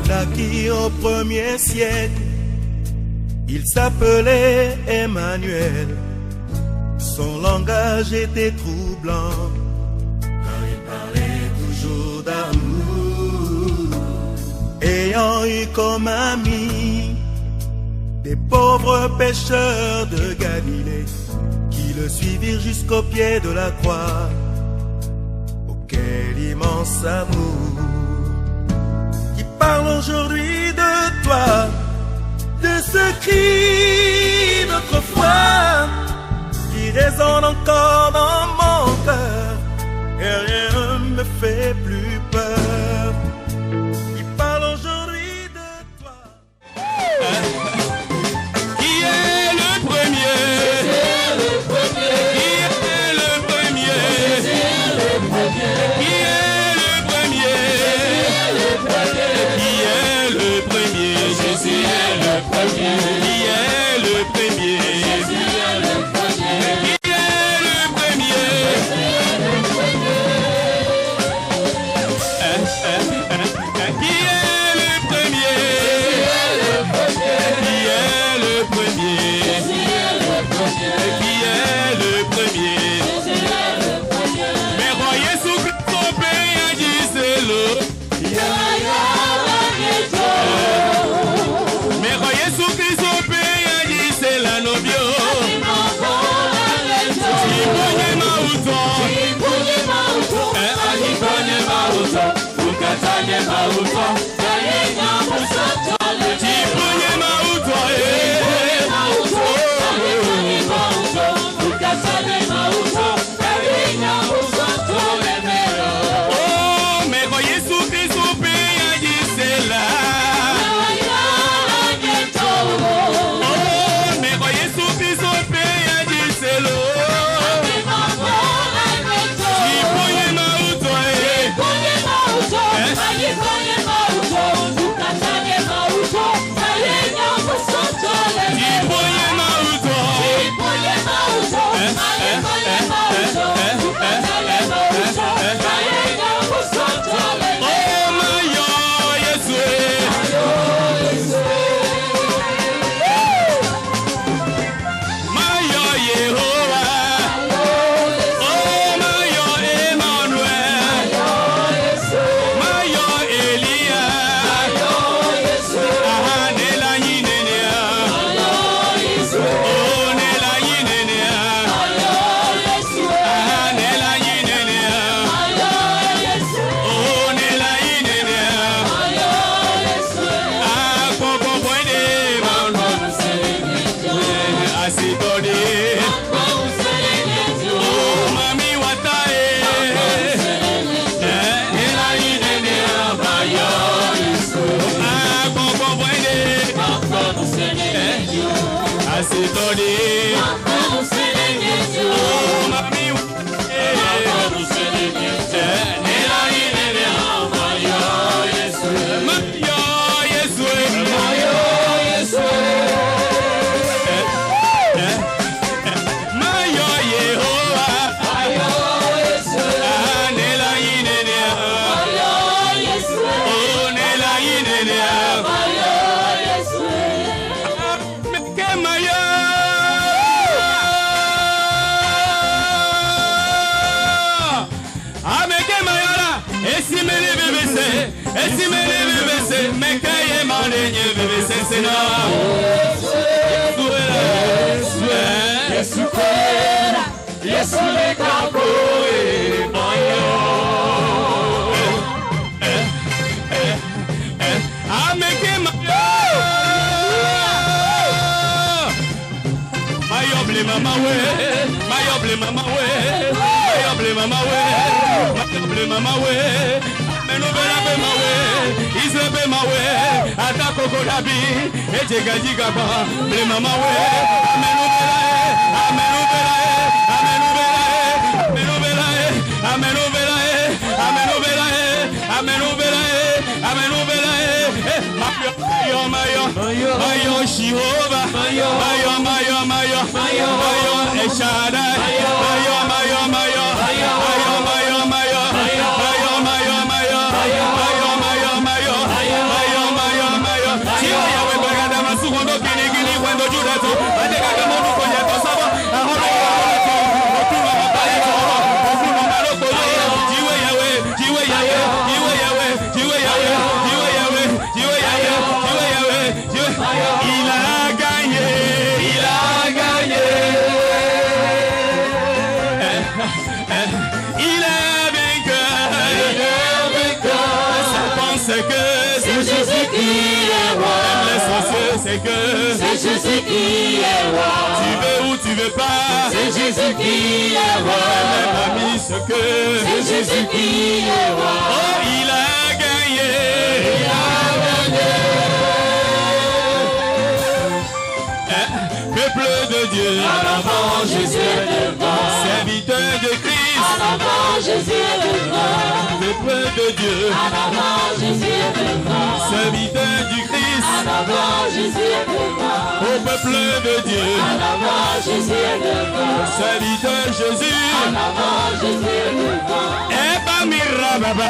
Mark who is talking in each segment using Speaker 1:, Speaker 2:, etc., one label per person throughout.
Speaker 1: Naquit au 1er siècle, il s'appelait Emmanuel. Son langage était troublant, car il parlait toujours d'amour. Ayant eu comme amis des pauvres pécheurs de Galilée, qui le suivirent jusqu'au pied de la croix. Oh, quel immense amour! Parle aujourd'hui de toi, de ce cri d'autrefois qui résonne encore dans mon cœur et rien ne me fait plus peur. Il parle aujourd'hui de toi.
Speaker 2: Qui est le premier? Qui est le premier? Qui est le premier? Jésus est le premier. Qui est le premier? Jésus est le premier. Qui est le premier? Qui est le premier? Qui est le premier? Qui est le premier? Mais roi Jésus-Christ au pays a dit c'est l'eau. Mayo Shihova, Mayo Eshada,
Speaker 3: c'est Jésus qui est roi.
Speaker 2: Tu veux ou tu veux pas,
Speaker 3: c'est Jésus qui est roi.
Speaker 2: Même ami ce que,
Speaker 3: c'est Jésus qui est roi.
Speaker 2: Oh, il a gagné,
Speaker 3: il a gagné.
Speaker 2: Peuple de Dieu,
Speaker 3: en avant Jésus est devant.
Speaker 2: Serviteur de Christ,
Speaker 3: en avant Jésus est devant.
Speaker 2: Peuple de Dieu,
Speaker 3: en avant Jésus est devant.
Speaker 2: Serviteur du Christ,
Speaker 3: en avant Jésus est devant.
Speaker 2: Au peuple de Dieu,
Speaker 3: en avant Jésus est devant.
Speaker 2: Serviteur Jésus,
Speaker 3: en avant Jésus est devant.
Speaker 2: Eba mirababa,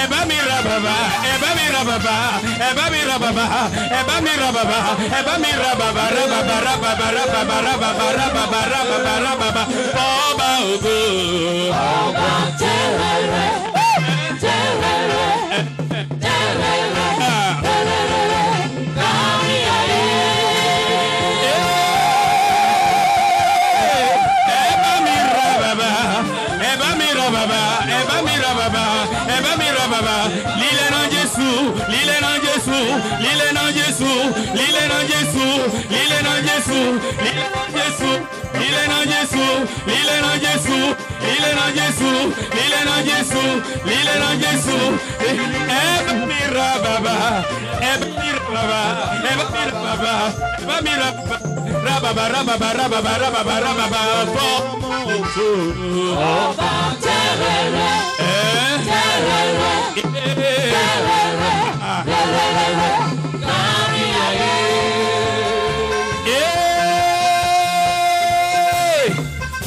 Speaker 2: Eba mirababa, Eba mirababa, Eba mirababa, Eba mirababa, Eba mirababa, rababa, rababa, rababa, rababa, rababa, rababa, rababa, Oba ogo,
Speaker 3: Oba terere, terere, terere, terere, kamiaye.
Speaker 2: Eba mirababa, Eba mirababa, Eba mirababa, Eba mirababa, Lile non Jésus, Lile non Jésus, Lile non Jésus, Lile non Jésus, Lile non Jésus, Lile non Jésus, Lile non Jésus, Lile non Jésus, Lile non Jésus, Lile non Jésus, Lile non Jésus, Eba mirababa, Eba mirababa, Eba mirababa, Eba mirababa, rababa, rababa, rababa, rababa, rababa,
Speaker 3: Oba terere, terere, terere, terere, kamiaye.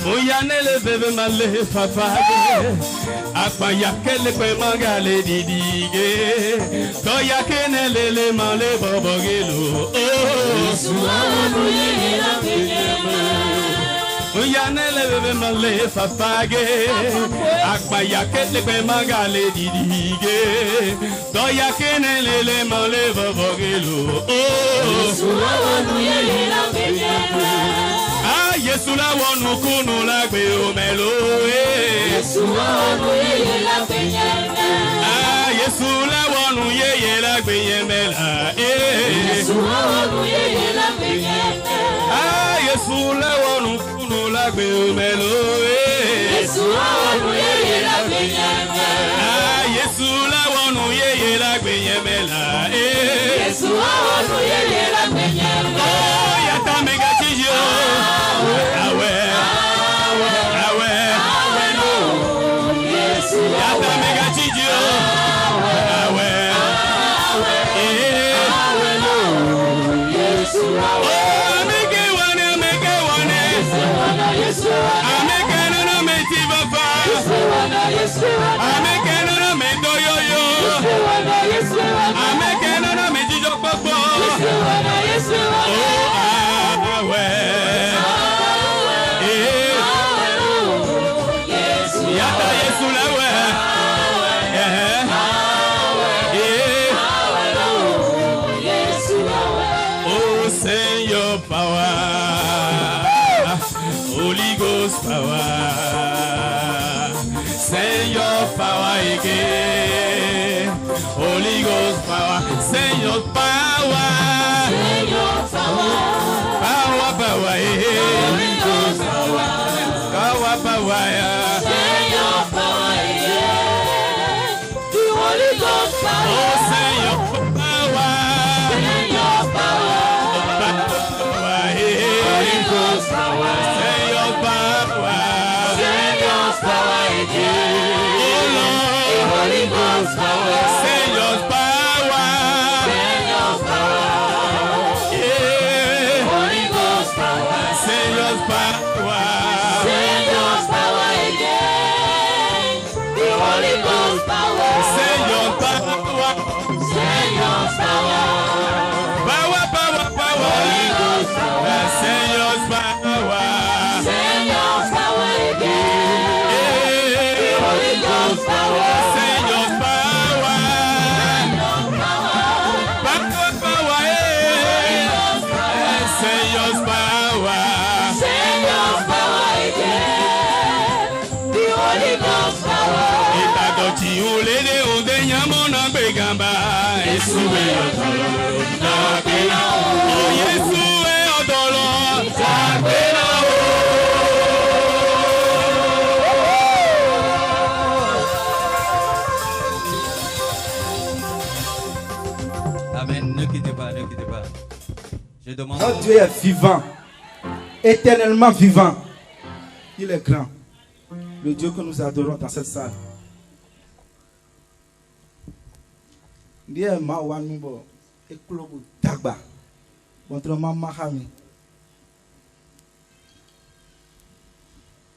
Speaker 2: Moyanele bebe male fafage, apaya kele kwe mangale didige, toya kenele le male bobogelo.
Speaker 3: Yesu awabuye la penyema.
Speaker 2: Moyanele bebe male fafage, apaya kele kwe mangale didige, toya kenele le male bobogelo.
Speaker 3: Yesu awabuye la penyema.
Speaker 2: Ah, Yesu la wonu kunu la gbe omelo.
Speaker 3: Yesu awabuye la penyema.
Speaker 2: Ah, Yesu la wonu yeye la gbe yemela.
Speaker 3: Yesu awabuye la penyema.
Speaker 2: Ah, Yesu la wonu kunu la gbe omelo.
Speaker 3: Yesu awabuye la penyema.
Speaker 2: Ah, Yesu la wonu yeye la gbe yemela.
Speaker 3: Yesu awabuye la penyema.
Speaker 2: Oh, yata mega chijo. Awe, awe,
Speaker 3: Yesu
Speaker 2: yata mega chijo. Awe,
Speaker 3: Yesu
Speaker 2: oh, ameke wane, ameke wane.
Speaker 3: Yesu
Speaker 2: Ameke no no me tibafa.
Speaker 3: Yesu
Speaker 2: Ameke no no me doyoyo. Ameke no no me jijo popo.
Speaker 3: Yesu
Speaker 2: Oh, awe. Yata Yesu lawe. Oh, send your power. Holy Ghost power. Send your power again. Holy Ghost power. Send your power. Power, power,
Speaker 3: Holy Ghost power.
Speaker 2: power, power,
Speaker 3: The Holy Ghost power.
Speaker 2: Oh, send your power.
Speaker 3: Send your power. Holy Ghost power.
Speaker 2: Send your power.
Speaker 3: Send your power again.
Speaker 2: Oh Lord,
Speaker 3: Holy Ghost power.
Speaker 2: send your power.
Speaker 3: Send your Holy Ghost power.
Speaker 2: Send your power.
Speaker 3: Send your power.
Speaker 2: Power, power, power.
Speaker 3: Holy Ghost power.
Speaker 2: Send your power.
Speaker 3: Send your power again. Holy Ghost power.
Speaker 2: Send your power.
Speaker 3: Power.
Speaker 2: Power, power. Send your power.
Speaker 3: Send your power again. The Holy Ghost power.
Speaker 2: Ìtàdọ̀tí olèdè òde yàmọ́nà gbẹ̀gàmbá. Èsù ẹ̀ ọ̀dọ̀lọ́ dàgbéná o. Yéṣu ẹ̀ ọ̀dọ̀lọ́ dàgbéná o.
Speaker 4: Amen. Ne quittez pas, ne quittez pas. Je demande.
Speaker 1: Notre Dieu est vivant, éternellement vivant. Il est grand. Le Dieu que nous adorons dans cette salle. Ndiye ma wanu bo eklobu dagba. Contrairement mahami.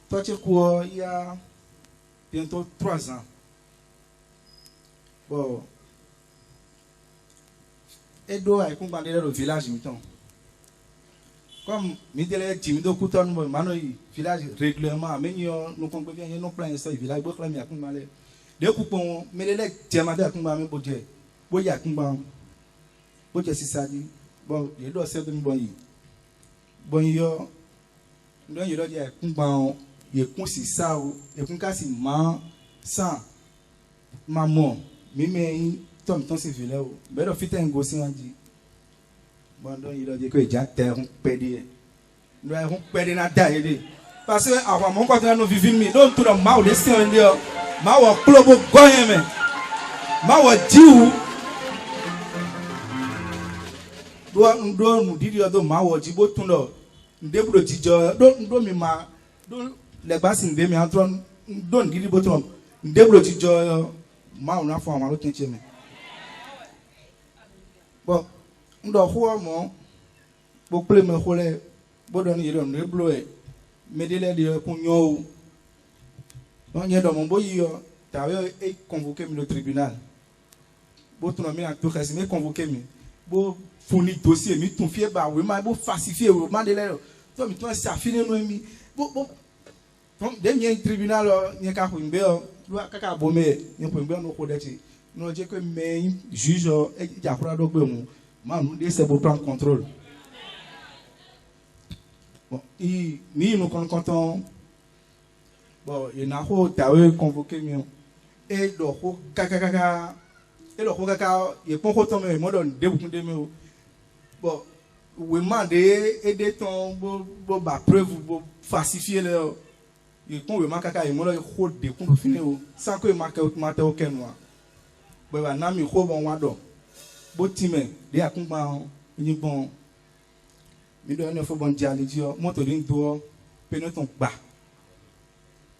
Speaker 1: Toi tu quoi il y a bientôt 3 ans. Bon. Edo a écouté dans le village miton. Comme midele timido kuton mo mano village régulièrement mais nous compte bien nous plan ça village bo kla mi akun male. De kupon melele tiamade akun ma me bodje. Bo ya akun ba. Bo je sisadi. Bon, ye do se do mi bon yi. Bon yo ndo ye do je akun ba ye kun si sa o, ye kun ka si ma san maman mi me tom ton se vile o. Be do fite ngo si anji. Bon, donc il a dit que les gens ont perdu. Nous avons perdu notre taille. Parce que avant mon côté, nous vivons, donc tout le monde a laissé un lieu. Ma wa club goyeme. Ma wa diou. Do nous dire do ma wa dibo tundo. Ndebro dijo do mi ma do le basin de mi antron do ngiri botom. Ndebro dijo ma una fo ma lo tencheme. Bon ndo huwa mo bo ple me hole bo don yero ne blo e medele de kunyo on yedo mo bo yo ta yo e convoquer mi le tribunal bo tun mi na to kasi me convoquer mi bo fournir dossier mi tun fie ba we ma bo falsifier we ma de le to mi tun sa fini no mi bo tom de mi tribunal ni ka hu mbe o kaka bo me ni po mbe no ko de ti no je que me juge e ja kura do gbe mu. Man, c'est pour prendre contrôle. Bon, nous comptons. Bon, il y a un convoqué. Et le kaka. Et le kaka, il y a un peu de temps, il y a bon, oui, mandé aider ton preuve pour falsifier le. Il y a un kaka, il y a un peu de temps finir sans que il marque aucun noir. Bon, il y a un peu de temps. Botime de akumba ni bon mi do ne fo bon jali dio moto din do peloton ba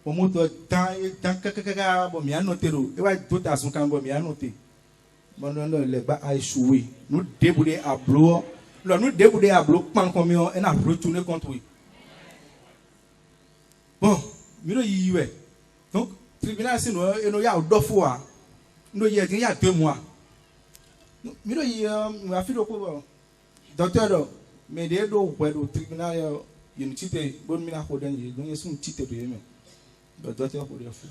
Speaker 1: o moto tan kaka bo mi anotero e wa do ta sun kan bo mi anote bon no le ba a échoué nous débouler à bloc là nous débouler à bloc pan comme on a retourné contre lui bon mi do yiwe donc tribunal si no e no ya do fois no ye tin ya 2 mois. Miro a fait le coup. Docteur, mais des deux au tribunal, il y a une petite bonne mine à coder, donc il y a une petite de lui. Docteur pour le fou.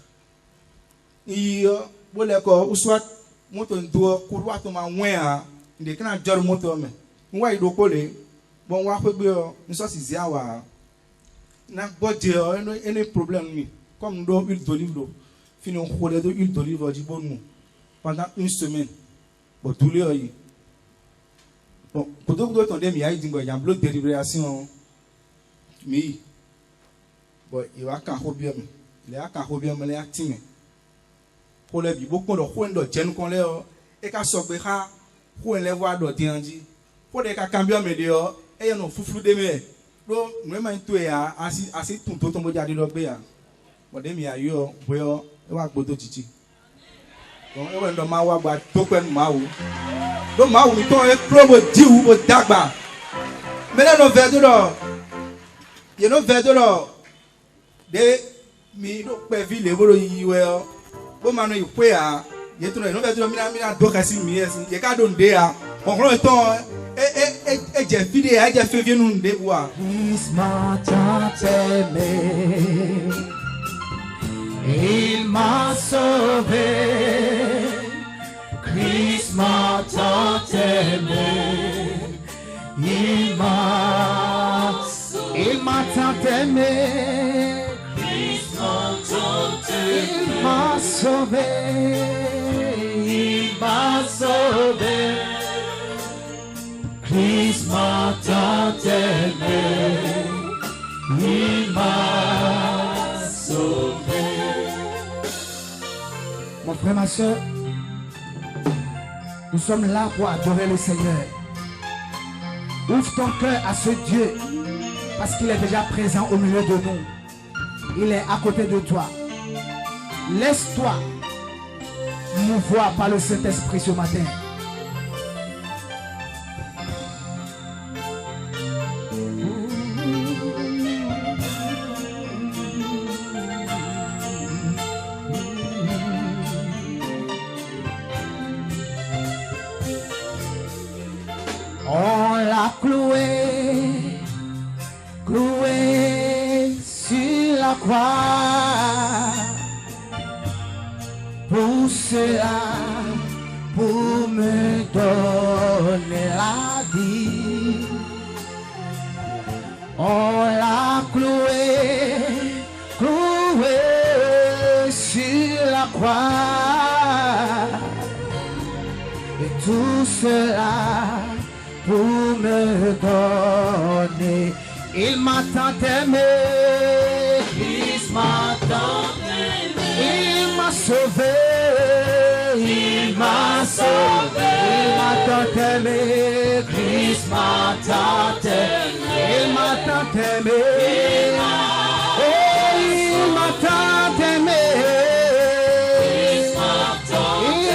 Speaker 1: Il bon d'accord, ou soit moto ndo courroie to ma moins, il est quand jor moto mais. Moi il do coller. Bon wa ko gbe nous ça c'est wa. Na body any problème mi. Comme do huile d'olive do. Fini on coller de huile d'olive du bon nous pendant 1 semaine. Bon, tous les bon, pour d'autres temps, il y a un bloc de libération. Mais, bon, il y a un hobby, il y a un hobby, il y a un team. Pour les beaucoup de gens qui ont qu'on les et qui sont prêts pour les voir d'autres gens. Pour les cas cambier mais dehors et ils ont foufou de mer. Donc, même tout est assez tout le monde a dit le bien. Bon, il y a eu voyons et va bodo titi. Donc, on va ma wa ba token maou. Donc maou mi ton e promo di ou o dagba. Mais là no vedo lo. Ye no vedo lo. De mi do pe vi le boro yi we o.
Speaker 5: mano ikwea yetu no be tu mina do kasi mi ye ka do nde a onro ton e je fide e je fevie nu nde bua
Speaker 3: Christmas tant aimé, il m'a sauvé. Christmas tant aimé, il m'a tant aimé. Christmas tant aimé, il m'a sauvé. Il m'a sauvé. Christmas tant aimé, il m'a sauvé. Mon frère, ma soeur, nous sommes là pour adorer le Seigneur. Ouvre ton cœur à ce Dieu, parce qu'il est déjà présent au milieu de nous. Il est à côté de toi. Laisse-toi mouvoir par le Saint-Esprit ce matin. On l'a cloué sur la croix. Pour cela, pour me donner la vie. On l'a cloué sur la croix. Et tout cela pour me donner. Il m'a tant aimé, il m'a tant aimé, il m'a sauvé, il m'a sauvé, il m'a tant aimé, Christ m'a tant aimé, il m'a tant aimé, oh, il m'a tant aimé, il m'a sauvé,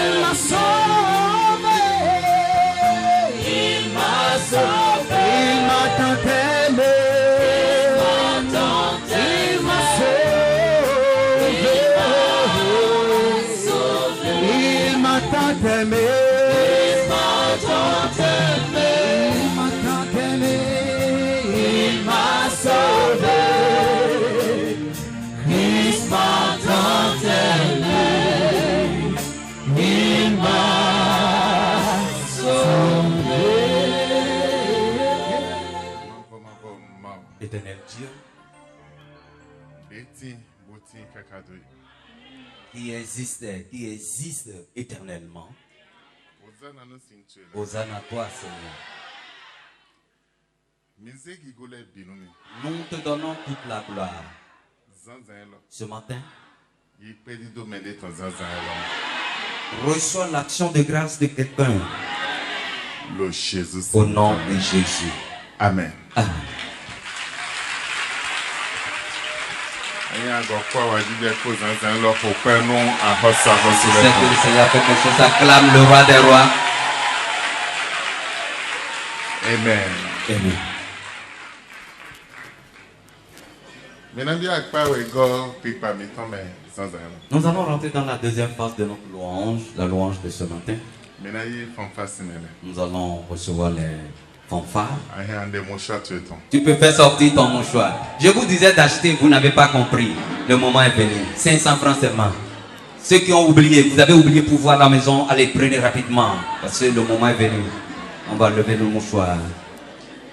Speaker 3: il m'a sauvé, il m'a tant aimé.
Speaker 4: Éternel Dieu, qui existe éternellement, Hosanna à toi, Seigneur. Nous te donnons toute la gloire. Ce matin, reçois l'action de grâce de quelqu'un. Au nom de Jésus.
Speaker 6: Amen.
Speaker 4: Amen.
Speaker 6: C'est que
Speaker 4: le Seigneur fait quelque chose, acclame le roi des rois.
Speaker 6: Amen.
Speaker 4: Amen. Nous allons rentrer dans la deuxième phase de notre louange, la louange de ce matin. Nous allons recevoir les fanfares. Tu peux faire sortir ton mouchoir. Je vous disais d'acheter, vous n'avez pas compris. Le moment est venu. 500 francs seulement. Ceux qui ont oublié, vous avez oublié pour voir la maison, allez, prenez rapidement. Parce que le moment est venu. On va lever le mouchoir.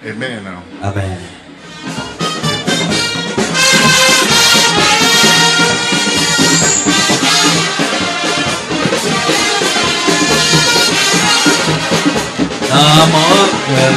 Speaker 6: Amen.
Speaker 4: Amen. Dans mon cœur,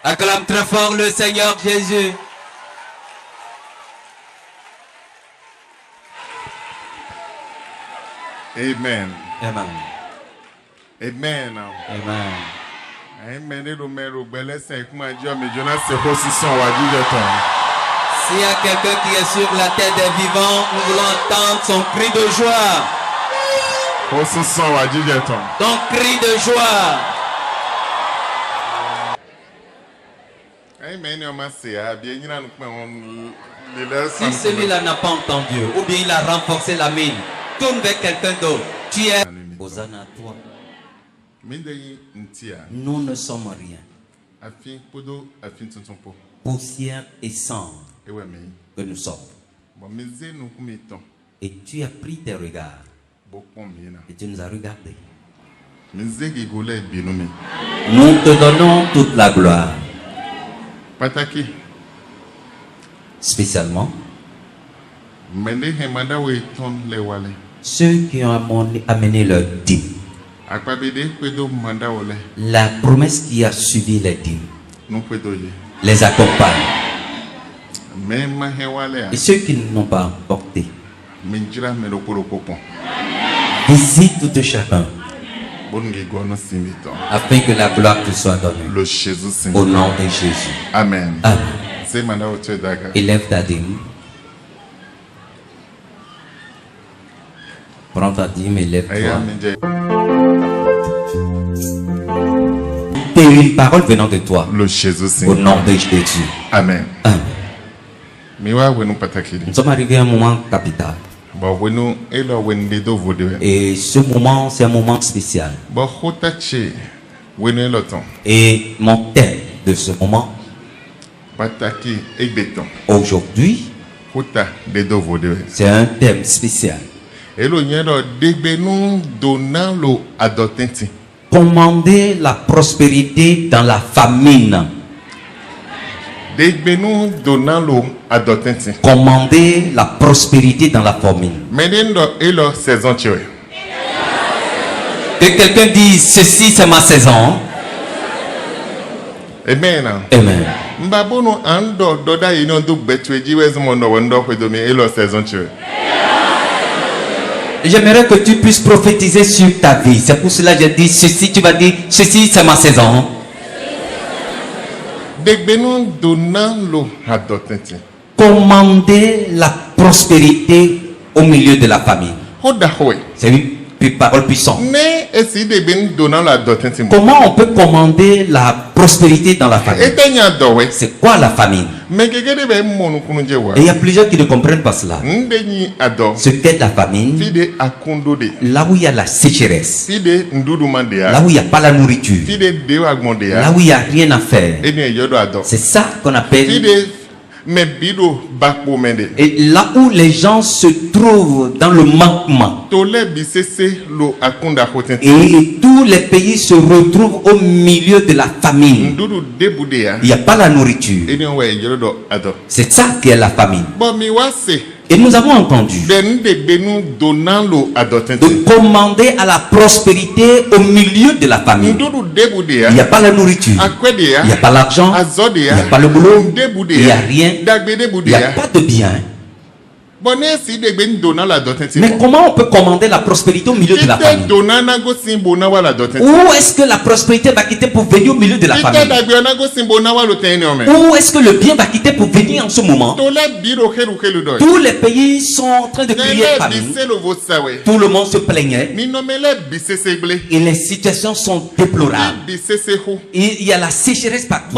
Speaker 4: Acclame très fort le Seigneur Jésus.
Speaker 6: Amen.
Speaker 4: Amen.
Speaker 6: Amen.
Speaker 4: Amen.
Speaker 6: Amen.
Speaker 4: S'il y a quelqu'un qui est sur la terre des vivants, nous voulons entendre son cri de joie. Ton cri de joie. Si celui-là n'a pas entendu, ou bien il a renforcé la mine, tourne vers quelqu'un d'autre. Tu es Hosanna à toi. Nous ne sommes rien. Poussière et sang que nous sommes. Et tu as pris tes regards. Et tu nous as regardés. Nous te donnons toute la gloire. Spécialement ceux qui ont amené leur dîme. La promesse qui a suivi les dîmes les accompagne. Et ceux qui n'ont pas porté, visite tout chacun afin que la gloire te soit donnée. Au nom de Jésus.
Speaker 6: Amen.
Speaker 4: Amen. Élève ta dîme. Prends ta dîme et lève-toi. Et une parole venant de toi. Au nom de Jésus.
Speaker 6: Amen.
Speaker 4: Amen. Nous sommes arrivés à un moment capital. Et ce moment, c'est un moment spécial. Et mon thème de ce moment, aujourd'hui, c'est un thème spécial. Commander la prospérité dans la famine. Commander la prospérité dans la famine. Que quelqu'un dise, ceci c'est ma saison.
Speaker 6: Amen.
Speaker 4: Amen. J'aimerais que tu puisses prophétiser sur ta vie. C'est pour cela que j'ai dit ceci, tu vas dire, ceci c'est ma saison. Commander la prospérité au milieu de la famille. C'est une parole puissante. Comment on peut commander la prospérité dans la famille? C'est quoi la famille? Et il y a plusieurs qui ne comprennent pas cela. Ce qu'est la famine, là où il y a la sécheresse, là où il n'y a pas la nourriture, là où il n'y a rien à faire, c'est ça qu'on appelle. Et là où les gens se trouvent dans le manquement, et tous les pays se retrouvent au milieu de la famine, il n'y a pas la nourriture. C'est ça qui est la famine. Et nous avons entendu de commander à la prospérité au milieu de la famille. Il n'y a pas la nourriture, il n'y a pas l'argent, il n'y a pas le boulot, il n'y a rien, il n'y a pas de bien. Mais comment on peut commander la prospérité au milieu de la famille? Où est-ce que la prospérité va quitter pour venir au milieu de la famille? Où est-ce que le bien va quitter pour venir en ce moment? Tous les pays sont en train de crier famine. Tout le monde se plaignait. Et les situations sont déplorables. Et il y a la sécheresse partout.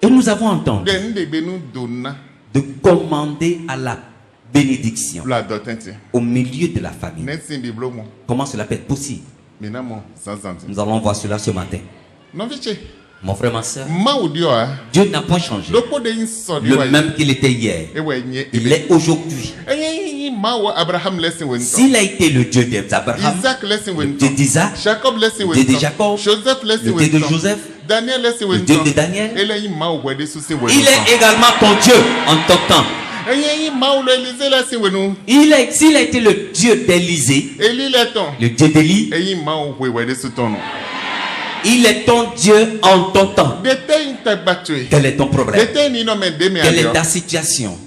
Speaker 4: Et nous avons entendu de commander à la bénédiction au milieu de la famille. Comment cela peut être possible? Nous allons voir cela ce matin. Mon frère, ma soeur, Dieu n'a pas changé. Le même qu'il était hier, il est aujourd'hui. S'il a été le Dieu d'Abraham, le Dieu d'Isaac, le Dieu de Jacob, le Dieu de Joseph, le Dieu de Daniel, il est également ton Dieu en ton temps. S'il a été le Dieu d'Élisée, le Dieu d'Élie, il est ton Dieu en ton temps. Quel est ton problème? Quelle est ta situation?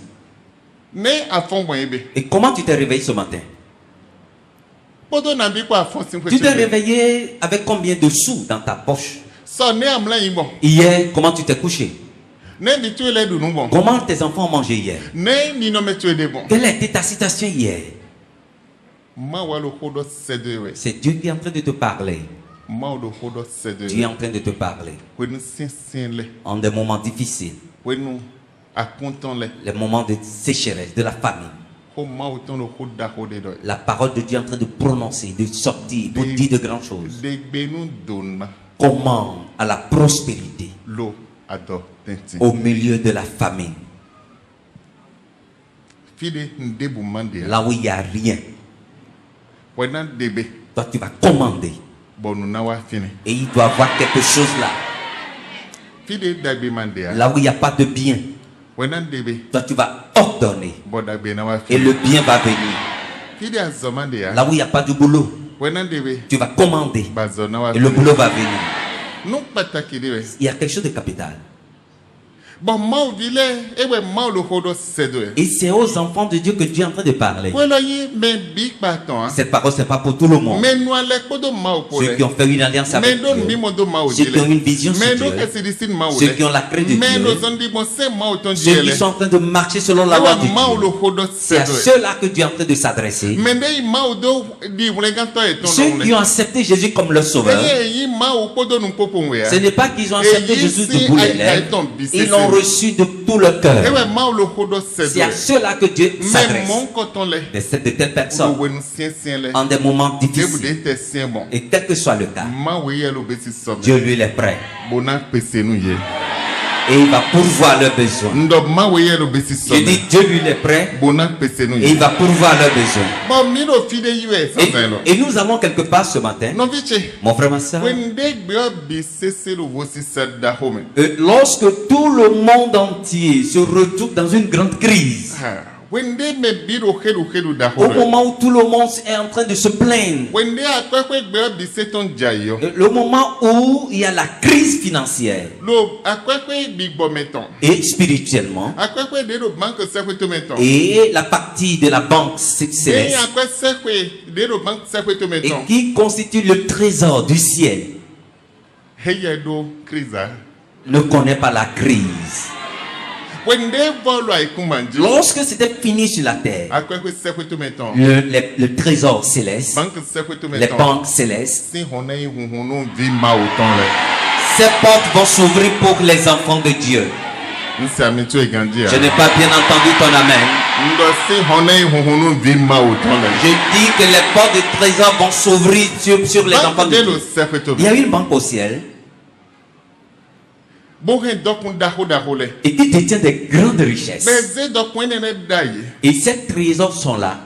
Speaker 4: Et comment tu t'es réveillé ce matin? Tu t'es réveillé avec combien de sous dans ta poche? Hier, comment tu t'es couché? Comment tes enfants ont mangé hier? Quelle était ta situation hier? C'est Dieu qui est en train de te parler. Dieu est en train de te parler. En des moments difficiles. Les moments de sécheresse, de la famine. La parole de Dieu est en train de prononcer, de sortir, pour dire de grandes choses. Comment à la prospérité au milieu de la famine. Là où il n'y a rien. Toi tu vas commander. Et il doit avoir quelque chose là. Là où il n'y a pas de bien. Toi tu vas ordonner. Et le bien va venir. Là où il n'y a pas de boulot. Tu vas commander. Et le boulot va venir. Il y a quelque chose de capital. Et c'est aux enfants de Dieu que Dieu est en train de parler. Cette parole, ce n'est pas pour tout le monde. Ceux qui ont fait une alliance avec Dieu, ceux qui ont une vision sur Dieu, ceux qui ont la crainte de Dieu, ceux qui sont en train de marcher selon la loi de Dieu. C'est à ceux-là que Dieu est en train de s'adresser. Ceux qui ont accepté Jésus comme leur sauveur, ce n'est pas qu'ils ont accepté Jésus de bout les lèvres. Ils l'ont reçu de tout le cœur. C'est à ceux-là que Dieu s'adresse. De telles personnes en des moments difficiles. Et quel que soit le cas, Dieu lui il est prêt. Et il va pourvoir leurs besoins. Je dis Dieu lui il est prêt. Et il va pourvoir leurs besoins. Et nous allons quelque part ce matin. Mon frère, ma soeur. Lorsque tout le monde entier se retrouve dans une grande crise. Au moment où tout le monde est en train de se plaindre. Le moment où il y a la crise financière. Et spirituellement. Et la partie de la banque céleste. Et qui constitue le trésor du ciel. Ne connaît pas la crise. Lorsque c'était fini sur la terre, le trésor céleste, les banques célestes, ces portes vont s'ouvrir pour les enfants de Dieu. Je n'ai pas bien entendu ton amen. Je dis que les portes de trésor vont s'ouvrir sur les enfants de Dieu. Il y a une banque au ciel. Et qui détient des grandes richesses. Et ces trésors sont là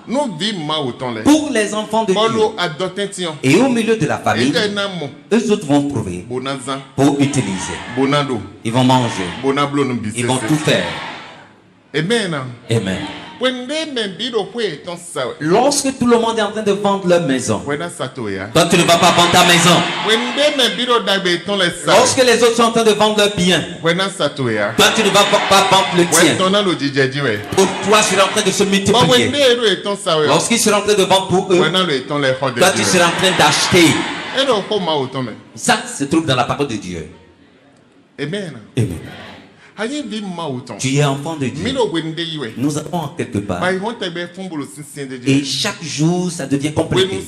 Speaker 4: pour les enfants de Dieu. Et au milieu de la famille, eux autres vont trouver pour utiliser. Ils vont manger. Ils vont tout faire. Amen. Amen. Lorsque tout le monde est en train de vendre leur maison, toi tu ne vas pas vendre ta maison. Lorsque les autres sont en train de vendre leurs biens, toi tu ne vas pas vendre le tien. Pour toi tu seras en train de se multiplier. Lorsqu'ils seront en train de vendre pour eux, toi tu seras en train d'acheter. Ça se trouve dans la parole de Dieu. Amen. Amen. Tu es enfant de Dieu. Nous avons quelque part. Et chaque jour, ça devient compliqué.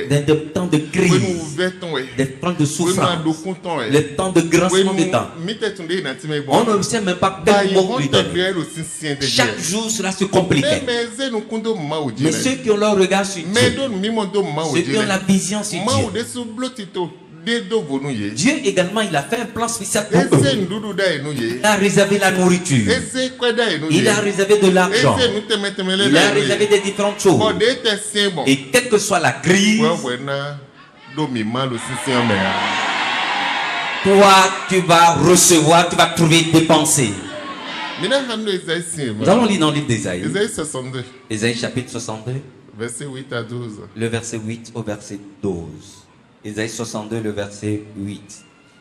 Speaker 4: Des temps de crise, des temps de souffrance, les temps de grincement de temps. On ne sait même pas quel mot lui donner. Chaque jour, cela se complique. Mais ceux qui ont leur regard sur Dieu, ceux qui ont la vision sur Dieu, Dieu également, il a fait un plan spécial pour eux. Il a réservé la nourriture. Il a réservé de l'argent. Il a réservé des différentes choses. Et quelle que soit la crise, toi, tu vas recevoir, tu vas trouver dépenser. Nous allons lire dans le livre d'Ésaïe. Ésaïe chapitre 62.
Speaker 6: Verset 8 à 12.
Speaker 4: Le verset 8 au verset 12. Ésaïe 62, le verset 8.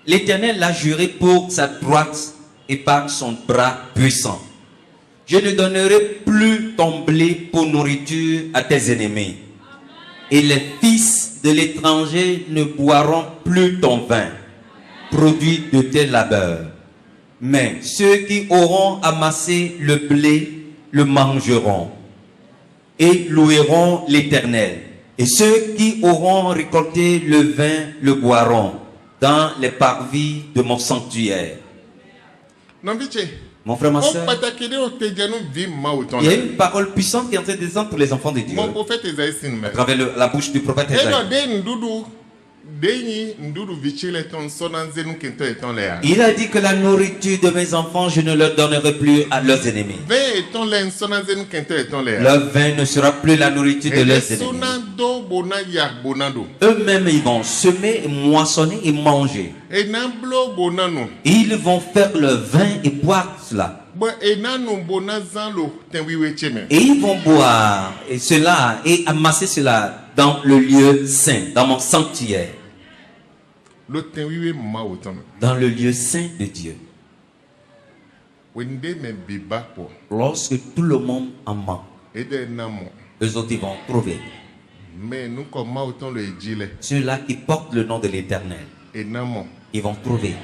Speaker 4: L'Éternel l'a juré pour sa droite et par son bras puissant. Je ne donnerai plus ton blé pour nourriture à tes ennemis. Et les fils de l'étranger ne boiront plus ton vin, produit de tes labeurs. Mais ceux qui auront amassé le blé le mangeront et loueront l'Éternel. Et ceux qui auront récolté le vin le boiront dans les parvis de mon sanctuaire. Mon frère, ma soeur, il y a une parole puissante qui est en train de descendre pour les enfants de Dieu. À travers la bouche du prophète Ésaïe. Il a dit que la nourriture de mes enfants, je ne leur donnerai plus à leurs ennemis. Leur vin ne sera plus la nourriture de leurs ennemis. Eux-mêmes, ils vont semer, moissonner et manger. Ils vont faire leur vin et boire cela. Et ils vont boire et cela et amasser cela dans le lieu saint, dans mon sanctuaire. Dans le lieu saint de Dieu. Lorsque tout le monde en manque, eux autres ils vont trouver. Ceux-là qui portent le nom de l'Éternel, ils vont trouver.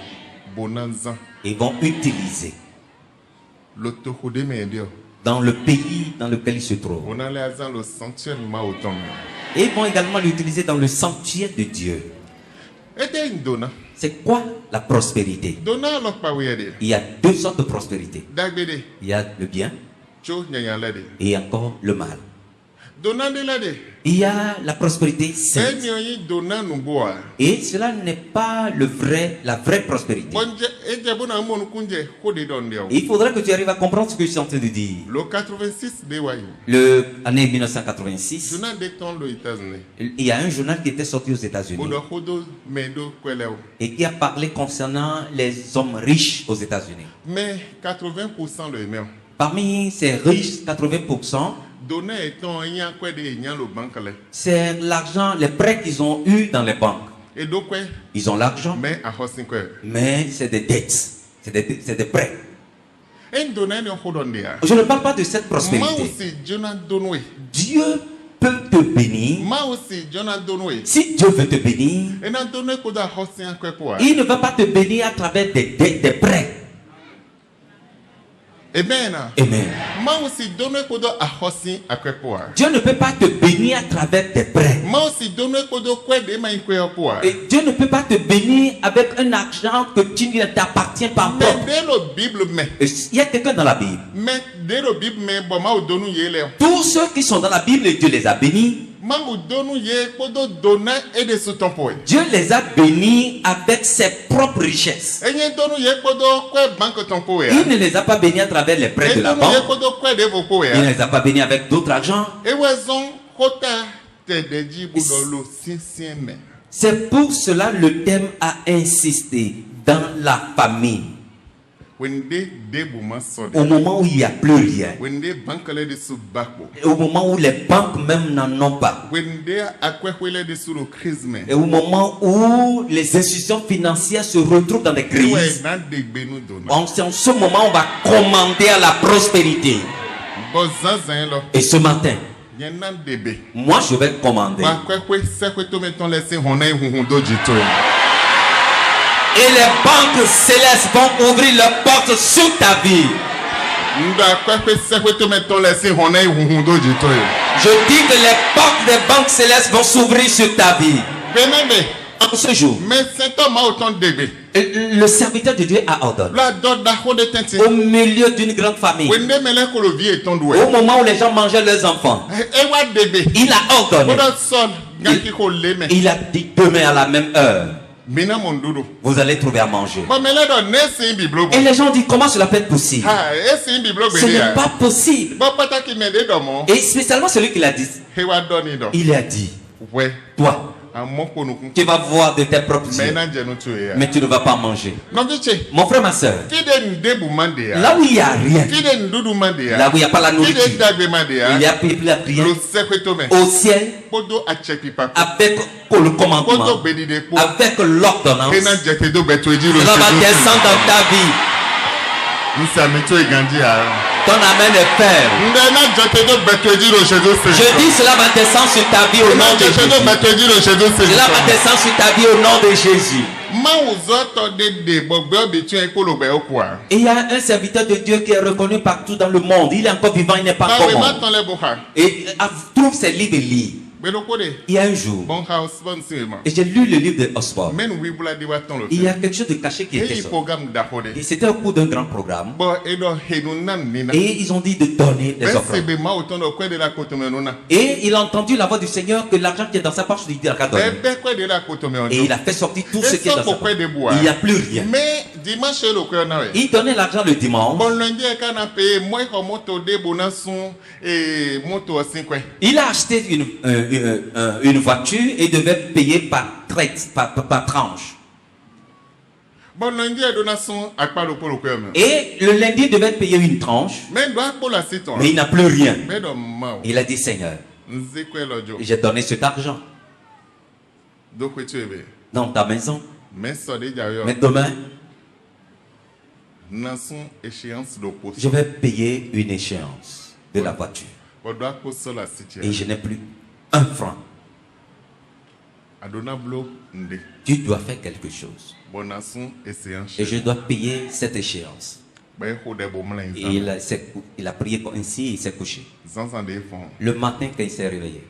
Speaker 4: Ils vont utiliser. Dans le pays dans lequel ils se trouvent. Et ils vont également l'utiliser dans le sanctuaire de Dieu. C'est quoi la prospérité? Il y a deux sortes de prospérité. Il y a le bien et encore le mal. Il y a la prospérité sainte. Et cela n'est pas la vraie prospérité. Il faudra que tu arrives à comprendre ce que je suis en train de dire. L'année 1986, il y a un journal qui était sorti aux États-Unis et qui a parlé concernant les hommes riches aux États-Unis.
Speaker 6: Mais 80% le meilleur.
Speaker 4: Parmi ces riches, 80%, c'est l'argent, les prêts qu'ils ont eu dans les banques. Ils ont l'argent, mais c'est des dettes, c'est des prêts. Je ne parle pas de cette prospérité. Dieu peut te bénir. Si Dieu veut te bénir, il ne va pas te bénir à travers des prêts.
Speaker 6: Amen.
Speaker 4: Amen. Dieu ne peut pas te bénir à travers des prêts. Et Dieu ne peut pas te bénir avec un argent que tu ne t'appartiens pas. Il y a quelqu'un dans la Bible. Tous ceux qui sont dans la Bible, Dieu les a bénis. Dieu les a bénis avec ses propres richesses. Il ne les a pas bénis à travers les prêts de la banque. Il ne les a pas bénis avec d'autres argent. C'est pour cela le thème a insisté dans la famille. Au moment où il n'y a plus rien. Et au moment où les banques même n'en ont pas. Et au moment où les institutions financières se retrouvent dans des crises. En ce moment, on va commander à la prospérité. Et ce matin, moi je vais commander. Et les banques célestes vont ouvrir leurs portes sur ta vie. Je dis que les portes des banques célestes vont s'ouvrir sur ta vie. En ce jour, le serviteur de Dieu a ordonné. Au milieu d'une grande famille, au moment où les gens mangeaient leurs enfants, il a ordonné. Il a dit demain à la même heure. vous allez trouver à manger. Et les gens disent, comment cela peut être possible? Ce n'est pas possible. Et spécialement celui qui l'a dit. Il a dit, toi, tu vas voir de tes propres yeux, mais tu ne vas pas manger. Mon frère, ma soeur, là où il n'y a rien, là où il n'y a pas la nourriture, il n'y a plus rien au ciel, avec le commandement, avec l'ordonnance, cela va descendre dans ta vie. Ton amen est ferme. Je dis cela va descendre sur ta vie au nom de Jésus. Cela va descendre sur ta vie au nom de Jésus. Et il y a un serviteur de Dieu qui est reconnu partout dans le monde. Il est encore vivant, il n'est pas mort. Et trouve ses livres et lit. Il y a un jour, et j'ai lu le livre de Oswald. Il y a quelque chose de caché qui était sorti. Et c'était au cours d'un grand programme. Et ils ont dit de donner les offrandes. Et il a entendu la voix du Seigneur que l'argent qui est dans sa poche, il dit à donner. Et il a fait sortir tout ce qui est dans sa poche. Il n'y a plus rien. Il donnait l'argent le dimanche. Il a acheté une voiture et devait payer par traite, par tranche. Et le lundi il devait payer une tranche, mais il n'a plus rien. Il a dit, Seigneur, j'ai donné cet argent dans ta maison, mais demain je vais payer une échéance de la voiture et je n'ai plus un franc. Tu dois faire quelque chose. Et je dois payer cette échéance. Et il a prié ainsi et il s'est couché. Le matin quand il s'est réveillé,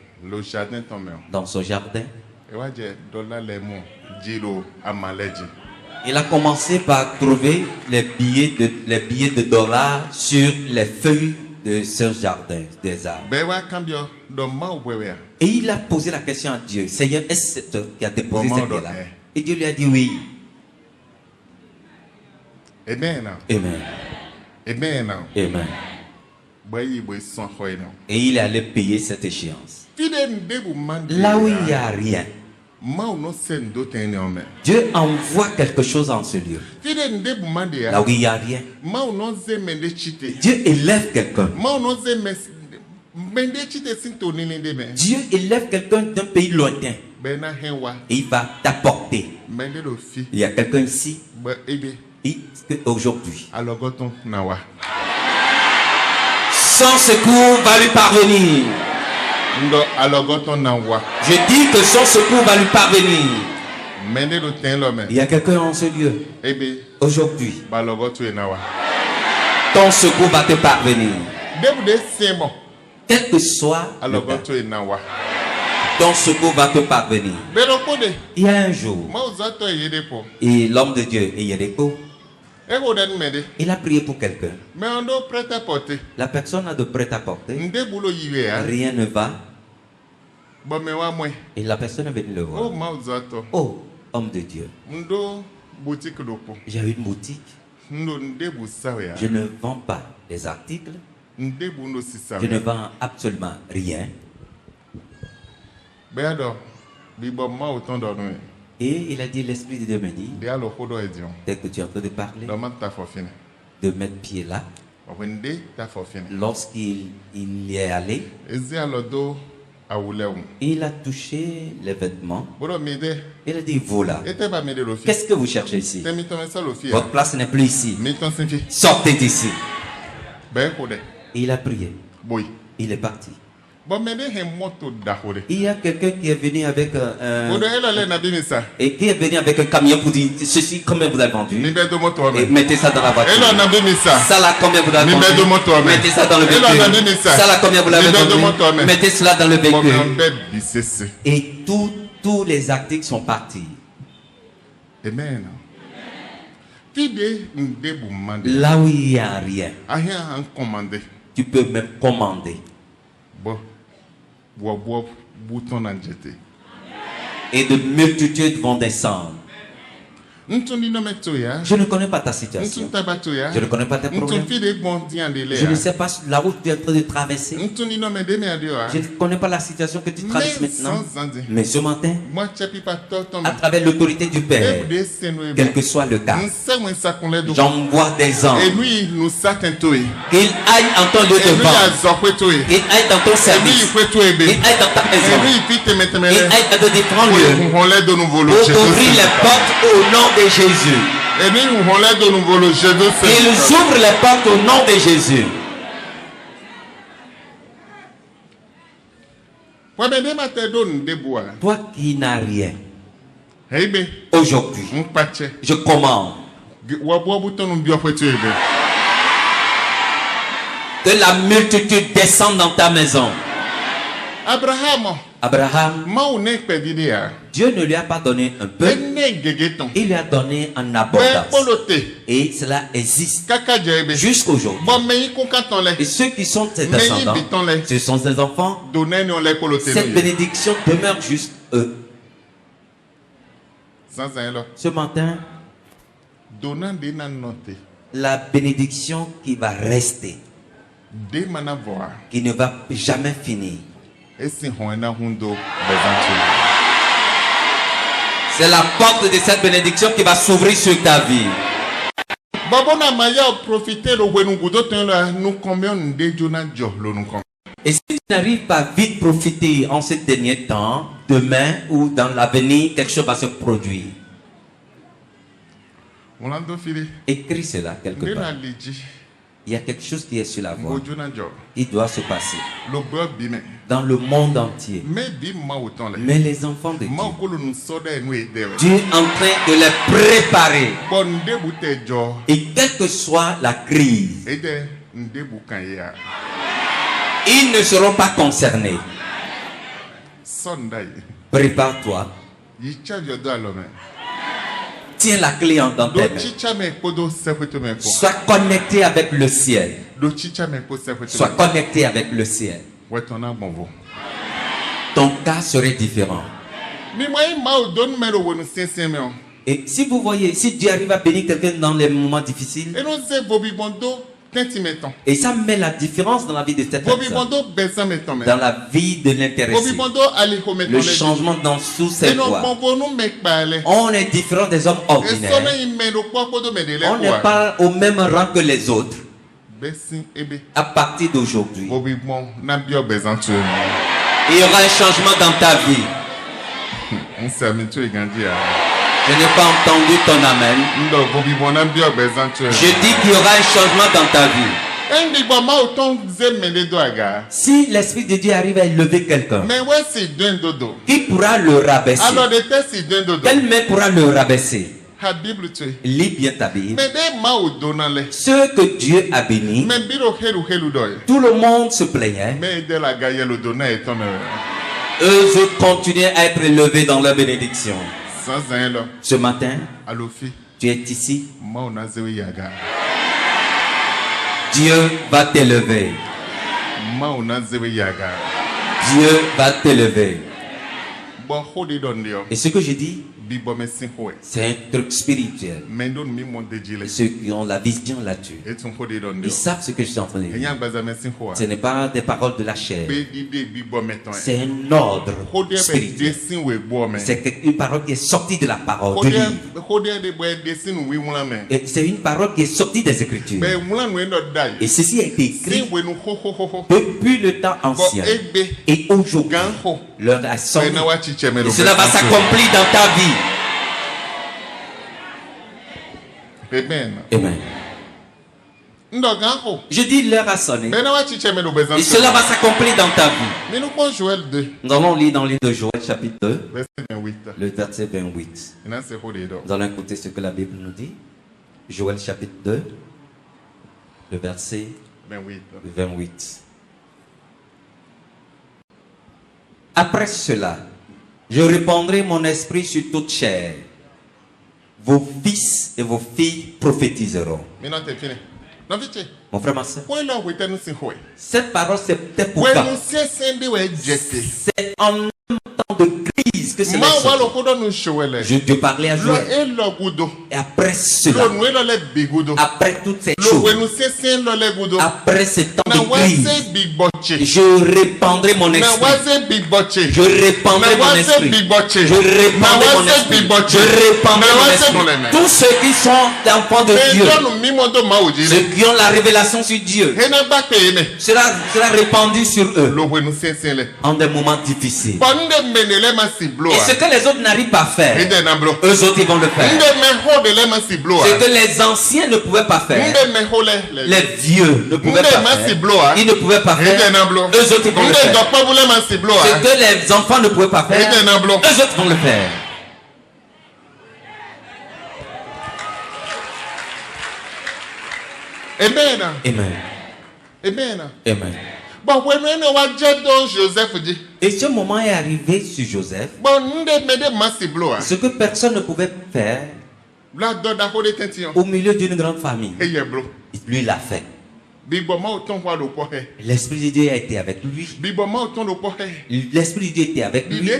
Speaker 4: dans son jardin, il a commencé par trouver les billets de dollars sur les feuilles de ce jardin des arbres. Et il a posé la question à Dieu, Seigneur, est-ce toi qui a déposé cette billet-là? Et Dieu lui a dit oui.
Speaker 6: Amen.
Speaker 4: Amen.
Speaker 6: Amen.
Speaker 4: Amen. Et il est allé payer cette échéance. Là où il n'y a rien, Dieu envoie quelque chose en ce lieu. Là où il n'y a rien, Dieu élève quelqu'un. Dieu élève quelqu'un d'un pays lointain. Et il va t'apporter. Il y a quelqu'un ici. Aujourd'hui, son secours va lui parvenir. Je dis que son secours va lui parvenir. Il y a quelqu'un en ce lieu. Aujourd'hui, ton secours va te parvenir. Quel que soit le temps, ton secours va te parvenir. Il y a un jour, et l'homme de Dieu, Yedeko, il a prié pour quelqu'un. La personne a de prêt-à-porter. Rien ne va. Et la personne est venue le voir. Oh, homme de Dieu. J'ai une boutique. Je ne vends pas des articles. Je ne vends absolument rien. Et il a dit, l'Esprit de Dieu me dit, dès que tu es en train de parler, de mettre pied là. Lorsqu'il y est allé, il a touché les vêtements. Il a dit, voilà. Qu'est-ce que vous cherchez ici? Votre place n'est plus ici. Sortez d'ici. Et il a prié. Il est parti. Il y a quelqu'un qui est venu avec et qui est venu avec un camion pour dire ceci, combien vous avez vendu? Et mettez ça dans la voiture. Ça là, combien vous avez vendu? Mettez ça dans le véhicule. Ça là, combien vous l'avez vendu? Mettez cela dans le véhicule. Et tous les articles sont partis.
Speaker 6: Amen.
Speaker 4: Là où il n'y a rien, tu peux même commander. Et de multitudes vont descendre. Je ne connais pas ta situation. Je ne connais pas tes problèmes. Je ne sais pas la route que tu es en train de traverser. Je ne connais pas la situation que tu traverses maintenant. Mais ce matin, à travers l'autorité du Père, quel que soit le cas, j'envoie des anges. Qu'ils aillent en ton lieu de vente. Qu'ils aillent dans ton service. Qu'ils aillent dans ta maison. Qu'ils aillent dans de différents lieux. Pour ouvrir les portes au nom de Jésus. Ils ouvrent les portes au nom de Jésus. Toi qui n'as rien, aujourd'hui, je commande que la multitude descende dans ta maison. Abraham, Dieu ne lui a pas donné un peu, il lui a donné en abondance. Et cela existe jusqu'aujourd'hui. Et ceux qui sont ses descendants, ce sont ses enfants, cette bénédiction demeure juste eux. Ce matin, la bénédiction qui va rester, qui ne va jamais finir, c'est la porte de cette bénédiction qui va s'ouvrir sur ta vie. Et si tu n'arrives pas à vite profiter en ces derniers temps, demain ou dans l'avenir, quelque chose va se produire. Écris cela quelque part. Il y a quelque chose qui est sur la voie. Il doit se passer dans le monde entier. Mais les enfants de Dieu, Dieu est en train de les préparer. Et quelle que soit la crise, ils ne seront pas concernés. Prépare-toi. Tiens la clé dans tes mains. Sois connecté avec le ciel. Sois connecté avec le ciel. Ton cas serait différent. Et si vous voyez, si Dieu arrive à bénir quelqu'un dans les moments difficiles, et ça met la différence dans la vie de cette personne, dans la vie de l'intéressé, le changement dans sous ses voies. On est différent des hommes ordinaires. On n'est pas au même rang que les autres. À partir d'aujourd'hui, il y aura un changement dans ta vie. Je n'ai pas entendu ton amen. Je dis qu'il y aura un changement dans ta vie. Si l'Esprit de Dieu arrive à élever quelqu'un, qui pourra le rabaisser? Quelle main pourra le rabaisser? Lis bien ta Bible. Ceux que Dieu a bénis, tout le monde se plaignait. Eux autres continuaient à être élevés dans la bénédiction. Ce matin, tu es ici. Dieu va t'élever. Dieu va t'élever. Et ce que je dis, c'est un truc spirituel. Ceux qui ont la vision là-dessus, ils savent ce que je suis en train de dire. Ce n'est pas des paroles de la chair. C'est un ordre spirituel. C'est une parole qui est sortie de la parole du livre. Et c'est une parole qui est sortie des Écritures. Et ceci a été écrit depuis le temps ancien. Et aujourd'hui, l'heure a sonné. Et cela va s'accomplir dans ta vie.
Speaker 2: Amen.
Speaker 4: Amen. Je dis l'heure a sonné. Et cela va s'accomplir dans ta vie. Nous allons lire dans le livre de Joël chapitre 2, le verset 28. Nous allons écouter ce que la Bible nous dit. Joël chapitre 2, le verset 28. Après cela, je répandrai mon esprit sur toute chair. Vos fils et vos filles prophétiseront. Mon frère, ma soeur, cette parole c'est peut-être pour toi. C'est en un temps de crise puisque c'est je parlais à Joël. Et après cela, après toutes ces choses, après ce temps de crise, je répandrai mon esprit. Je répandrai mon esprit. Je répandrai mon esprit. Je répandrai mon esprit. Tous ceux qui sont enfants de Dieu, ceux qui ont la révélation sur Dieu, sera répandu sur eux en des moments difficiles. Et ce que les autres n'arrivent pas à faire, eux autres ils vont le faire. Ce que les anciens ne pouvaient pas faire, les vieux ne pouvaient pas faire. Ils ne pouvaient pas faire. Eux autres ils vont le faire. Ce que les enfants ne pouvaient pas faire, eux autres vont le faire.
Speaker 6: Amen.
Speaker 4: Amen.
Speaker 6: Amen.
Speaker 4: Amen. Et ce moment est arrivé sur Joseph. Ce que personne ne pouvait faire au milieu d'une grande famille. Lui l'a fait. L'Esprit de Dieu a été avec lui. L'Esprit de Dieu était avec lui.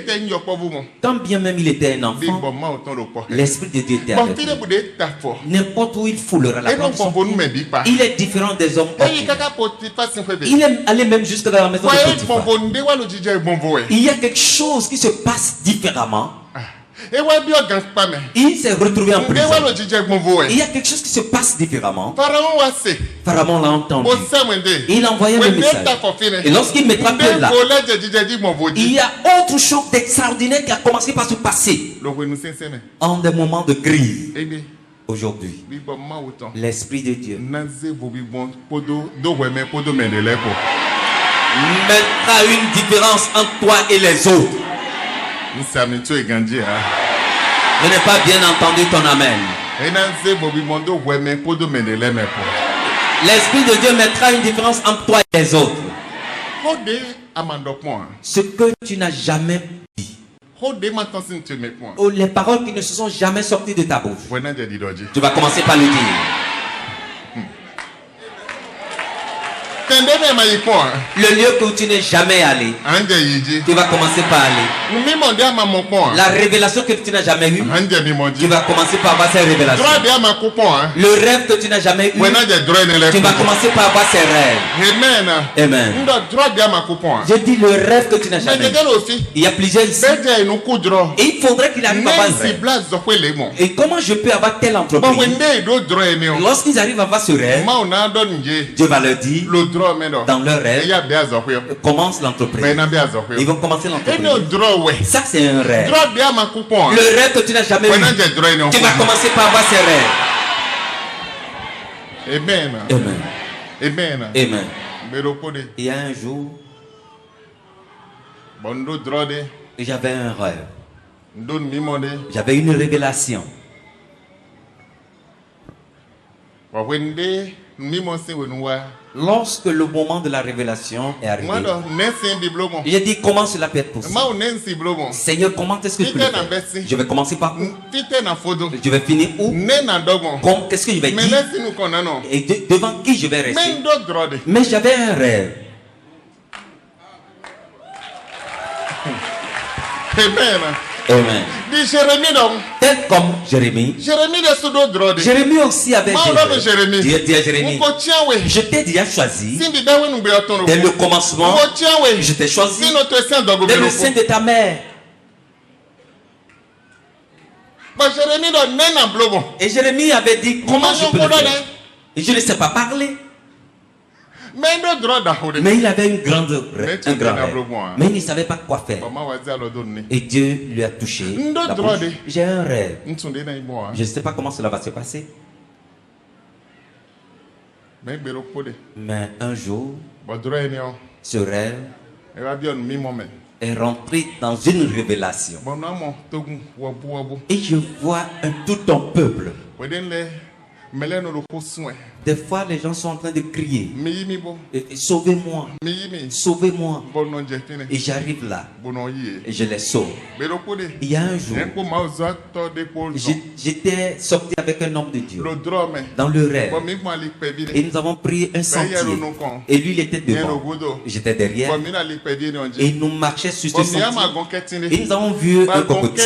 Speaker 4: Quand bien même il était un enfant, l'Esprit de Dieu était avec lui. N'importe où il foulera la porte. Il est différent des hommes. Il est allé même jusque dans la maison de Potiphar. Il y a quelque chose qui se passe différemment. Il s'est retrouvé en prison. Il y a quelque chose qui se passe différemment. Pharaon l'a entendu. Il a envoyé le message. Et lorsqu'il mettra pied là, il y a autre chose d'extraordinaire qui a commencé par se passer en des moments de crise. Aujourd'hui, l'Esprit de Dieu mettra une différence entre toi et les autres. Je n'ai pas bien entendu ton amen. L'Esprit de Dieu mettra une différence entre toi et les autres. Ce que tu n'as jamais dit. Les paroles qui ne se sont jamais sorties de ta bouche. Tu vas commencer par le dire. Le lieu où tu n'es jamais allé, tu vas commencer par aller. La révélation que tu n'as jamais eue, tu vas commencer par avoir ces révélations. Le rêve que tu n'as jamais eu, tu vas commencer par avoir ces rêves. Amen. Je dis le rêve que tu n'as jamais eu. Il y a plusieurs ici. Et il faudrait qu'il arrive à avoir un rêve. Et comment je peux avoir telle entreprise? Lorsqu'ils arrivent à avoir ce rêve, Dieu va leur dire dans leur rêve, commence l'entreprise. Ils vont commencer l'entreprise. Ça c'est un rêve. Le rêve que tu n'as jamais eu, tu vas commencer par avoir ces rêves.
Speaker 6: Amen.
Speaker 4: Amen.
Speaker 6: Amen.
Speaker 4: Amen. Il y a un jour, j'avais un rêve. J'avais une révélation. Lorsque le moment de la révélation est arrivé, j'ai dit comment cela peut être possible. Seigneur, comment est-ce que je peux le faire? Je vais commencer par où? Je vais finir où? Qu'est-ce que je vais dire? Et devant qui je vais rester? Mais j'avais un rêve. Amen. Tel comme Jérémie. Jérémie aussi avait dit à Jérémie, je t'ai déjà choisi. Dès le commencement, je t'ai choisi. Dès le sein de ta mère. Et Jérémie avait dit, comment je peux le faire? Et je ne sais pas parler. Mais il avait un grand rêve. Mais il ne savait pas quoi faire. Et Dieu lui a touché la bouche. J'ai un rêve. Je ne sais pas comment cela va se passer. Mais un jour, ce rêve est rentré dans une révélation. Et je vois tout ton peuple. Des fois, les gens sont en train de crier. Sauvez-moi. Sauvez-moi. Et j'arrive là. Et je les sauve. Il y a un jour, j'étais sorti avec un homme de Dieu dans le rêve. Et nous avons pris un sentier. Et lui, il était devant. J'étais derrière. Et nous marchions sur ce sentier. Et nous avons vu un cocotier.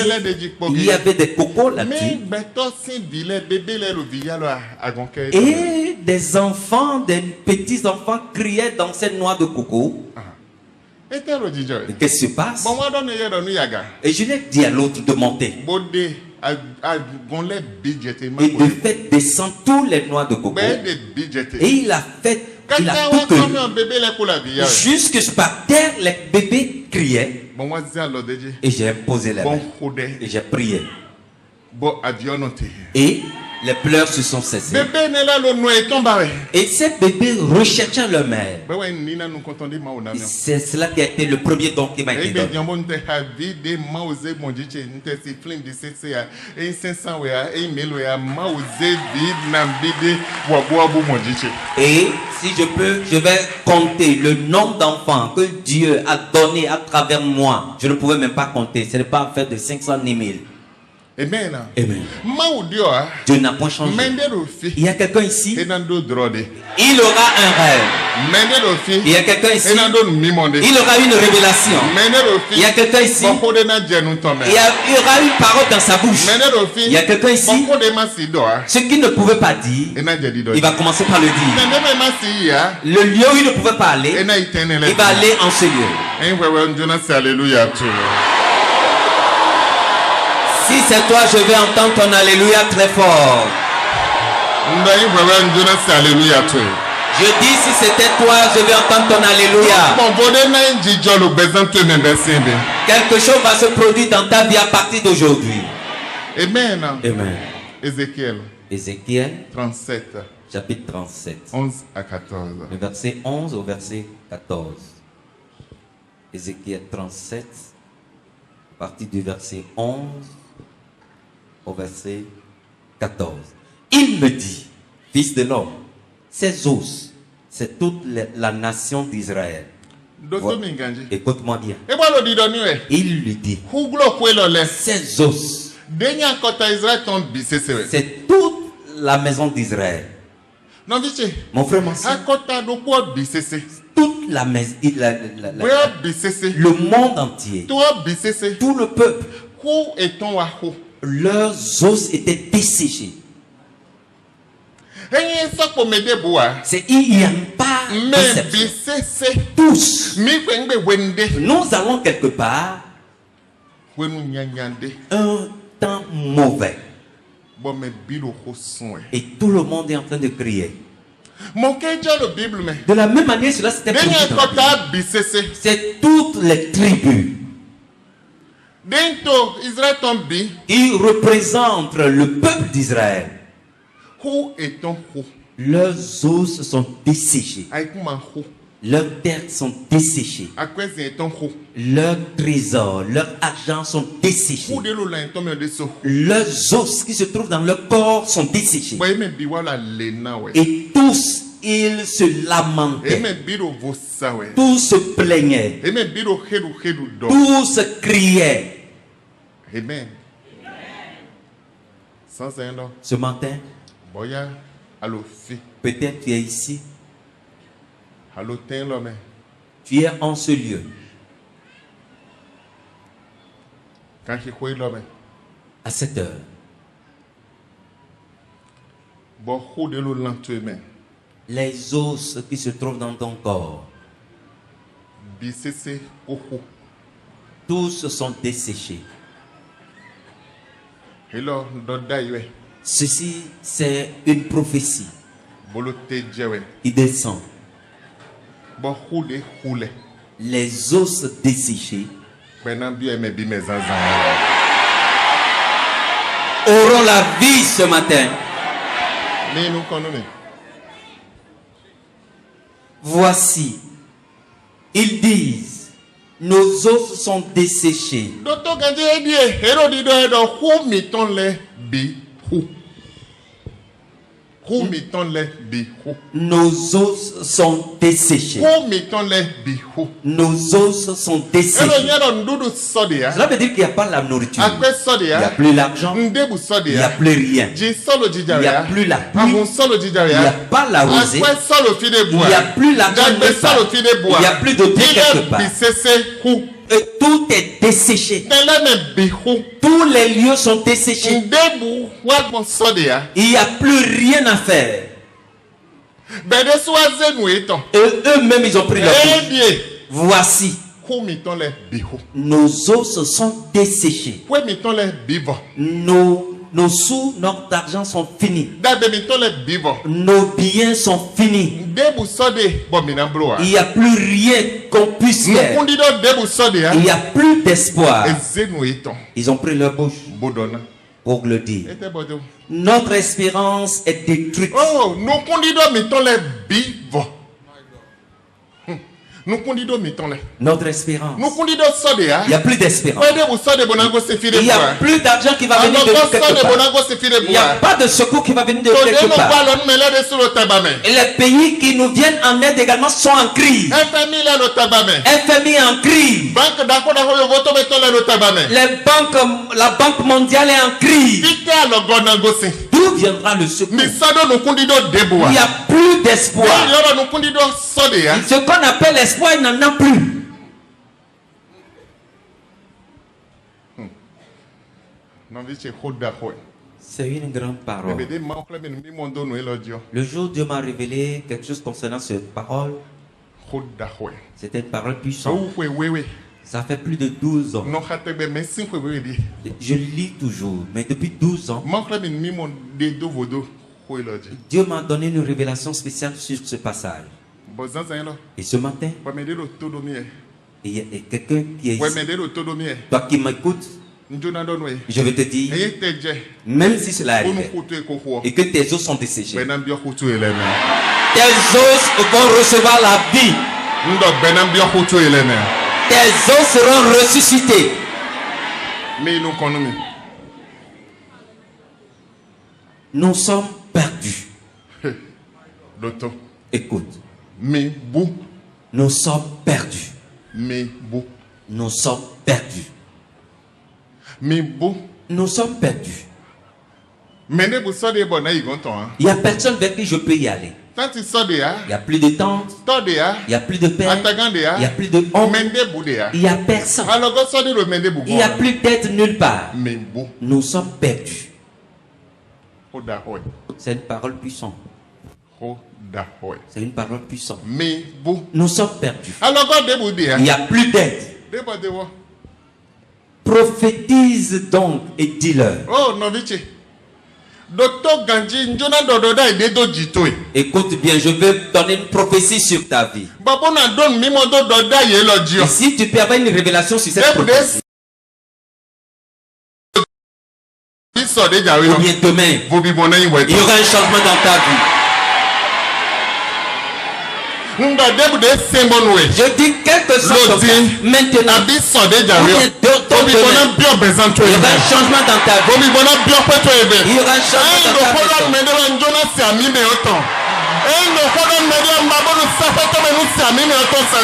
Speaker 4: Il y avait des cocos là-dessus. Et des enfants, des petits enfants criaient dans cette noix de coco. Qu'est-ce qui se passe? Et je lui ai dit à l'autre de monter. Et de fait descendre tous les noix de coco. Et il a fait, il a tout cueilli. Jusque par terre, les bébés criaient. Et j'ai posé la main. Et j'ai prié. Et les pleurs se sont cessés. Et ces bébés recherchaient leur mère. C'est cela qui a été le premier don qui m'a été donné. Et si je peux, je vais compter le nombre d'enfants que Dieu a donné à travers moi. Je ne pouvais même pas compter. Ce n'est pas affaire de 500 ni 1000.
Speaker 6: Amen.
Speaker 4: Amen. Dieu n'a pas changé. Il y a quelqu'un ici. Il aura un rêve. Il y a quelqu'un ici. Il aura une révélation. Il y a quelqu'un ici. Il y aura une parole dans sa bouche. Il y a quelqu'un ici. Ce qu'il ne pouvait pas dire, il va commencer par le dire. Le lieu où il ne pouvait pas aller, il va aller en ce lieu.
Speaker 6: Alléluia.
Speaker 4: Si c'est toi, je vais entendre ton alléluia très fort. Je dis, si c'était toi, je vais entendre ton alléluia. Quelque chose va se produire dans ta vie à partir d'aujourd'hui.
Speaker 6: Amen.
Speaker 4: Amen.
Speaker 6: Ézéchiel 37.
Speaker 4: Chapitre 37.
Speaker 6: 11 à 14.
Speaker 4: Le verset 11 au verset 14. Ézéchiel 37, à partir du verset 11 au verset 14. Il me dit, fils de l'homme, ces os, c'est toute la nation d'Israël. Écoute-moi bien. Il lui dit, ces os, c'est toute la maison d'Israël. Mon frère, mon soeur, toute la maison, le monde entier, tout le peuple, leurs os étaient desséchés. C'est il n'y a pas tous. Nous allons quelque part un temps mauvais. Et tout le monde est en train de crier. De la même manière, cela s'était produit. C'est toutes les tribus. Ils représentent le peuple d'Israël. Leurs os sont desséchés. Leurs terres sont desséchées. Leurs trésors, leur argent sont desséchés. Leurs os qui se trouvent dans leur corps sont desséchés. Et tous, ils se lamentaient. Tous se plaignaient. Tous criaient.
Speaker 6: Amen.
Speaker 4: Ce matin, peut-être tu es ici. Tu es en ce lieu. À cette heure. Les os qui se trouvent dans ton corps, tous sont desséchés. Ceci, c'est une prophétie qui descend. Les os desséchés auront la vie ce matin. Voici, ils disent, nos os sont desséchés. Nos os sont desséchés. Nos os sont desséchés. Cela veut dire qu'il n'y a pas la nourriture. Il n'y a plus l'argent. Il n'y a plus rien. Il n'y a plus la pluie. Il n'y a pas la rosée. Il n'y a plus l'argent. Il n'y a plus de thé quelque part. Et tout est desséché. Tous les lieux sont desséchés. Il n'y a plus rien à faire. Et eux-mêmes, ils ont pris leur bouche. Voici. Nos os sont desséchés. Nos sous, notre argent sont finis. Nos biens sont finis. Il n'y a plus rien qu'on puisse faire. Il n'y a plus d'espoir. Ils ont pris leur bouche pour le dire. Notre espérance est détruite.
Speaker 6: Oh,
Speaker 4: notre espérance. Il n'y a plus d'espérance. Il n'y a plus d'argent qui va venir de quelque part. Il n'y a pas de secours qui va venir de quelque part. Et les pays qui nous viennent en aide également sont en crise. FMI est en crise. La Banque mondiale est en crise. D'où viendra le secours? Il n'y a plus d'espoir. Ce qu'on appelle l'espoir, il n'en a plus. C'est une grande parole. Le jour où Dieu m'a révélé quelque chose concernant cette parole, c'était une parole puissante. Ça fait plus de 12 ans. Je lis toujours, mais depuis 12 ans, Dieu m'a donné une révélation spéciale sur ce passage. Et ce matin, il y a quelqu'un qui est ici. Toi qui m'écoutes, je vais te dire, même si cela arrive et que tes os sont desséchés, tes os vont recevoir la vie. Tes os seront ressuscités. Nous sommes perdus. Écoute. Nous sommes perdus. Nous sommes perdus. Nous sommes perdus. Il n'y a personne vers qui je peux y aller. Il n'y a plus de tente. Il n'y a plus de père. Il n'y a plus de honte. Il n'y a personne. Il n'y a plus d'aide nulle part. Nous sommes perdus. C'est une parole puissante. C'est une parole puissante. Nous sommes perdus. Il n'y a plus d'aide. Prophétise donc et dis-leur.
Speaker 6: Oh, Novice.
Speaker 4: Écoute bien, je vais donner une prophétie sur ta vie. Et si tu peux avoir une révélation sur cette prophétie, ou bien demain, il y aura un changement dans ta vie. Je dis quelque chose comme ça. Maintenant, il y aura un changement dans ta vie. Il y aura un changement dans ta vie.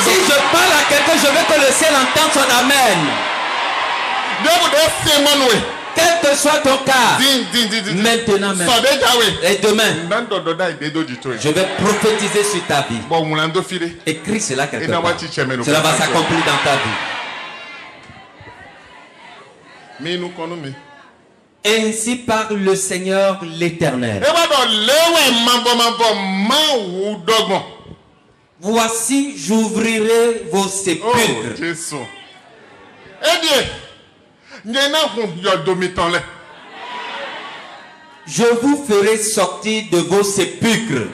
Speaker 4: Si je parle à quelqu'un, je veux que le ciel entende son amen. Quel que soit ton cas, maintenant même, et demain, je vais prophétiser sur ta vie. Écris cela quelque part. Cela va s'accomplir dans ta vie. Ainsi parle le Seigneur l'Éternel. Voici, j'ouvrirai vos sépulcres. Je vous ferai sortir de vos sépulcres.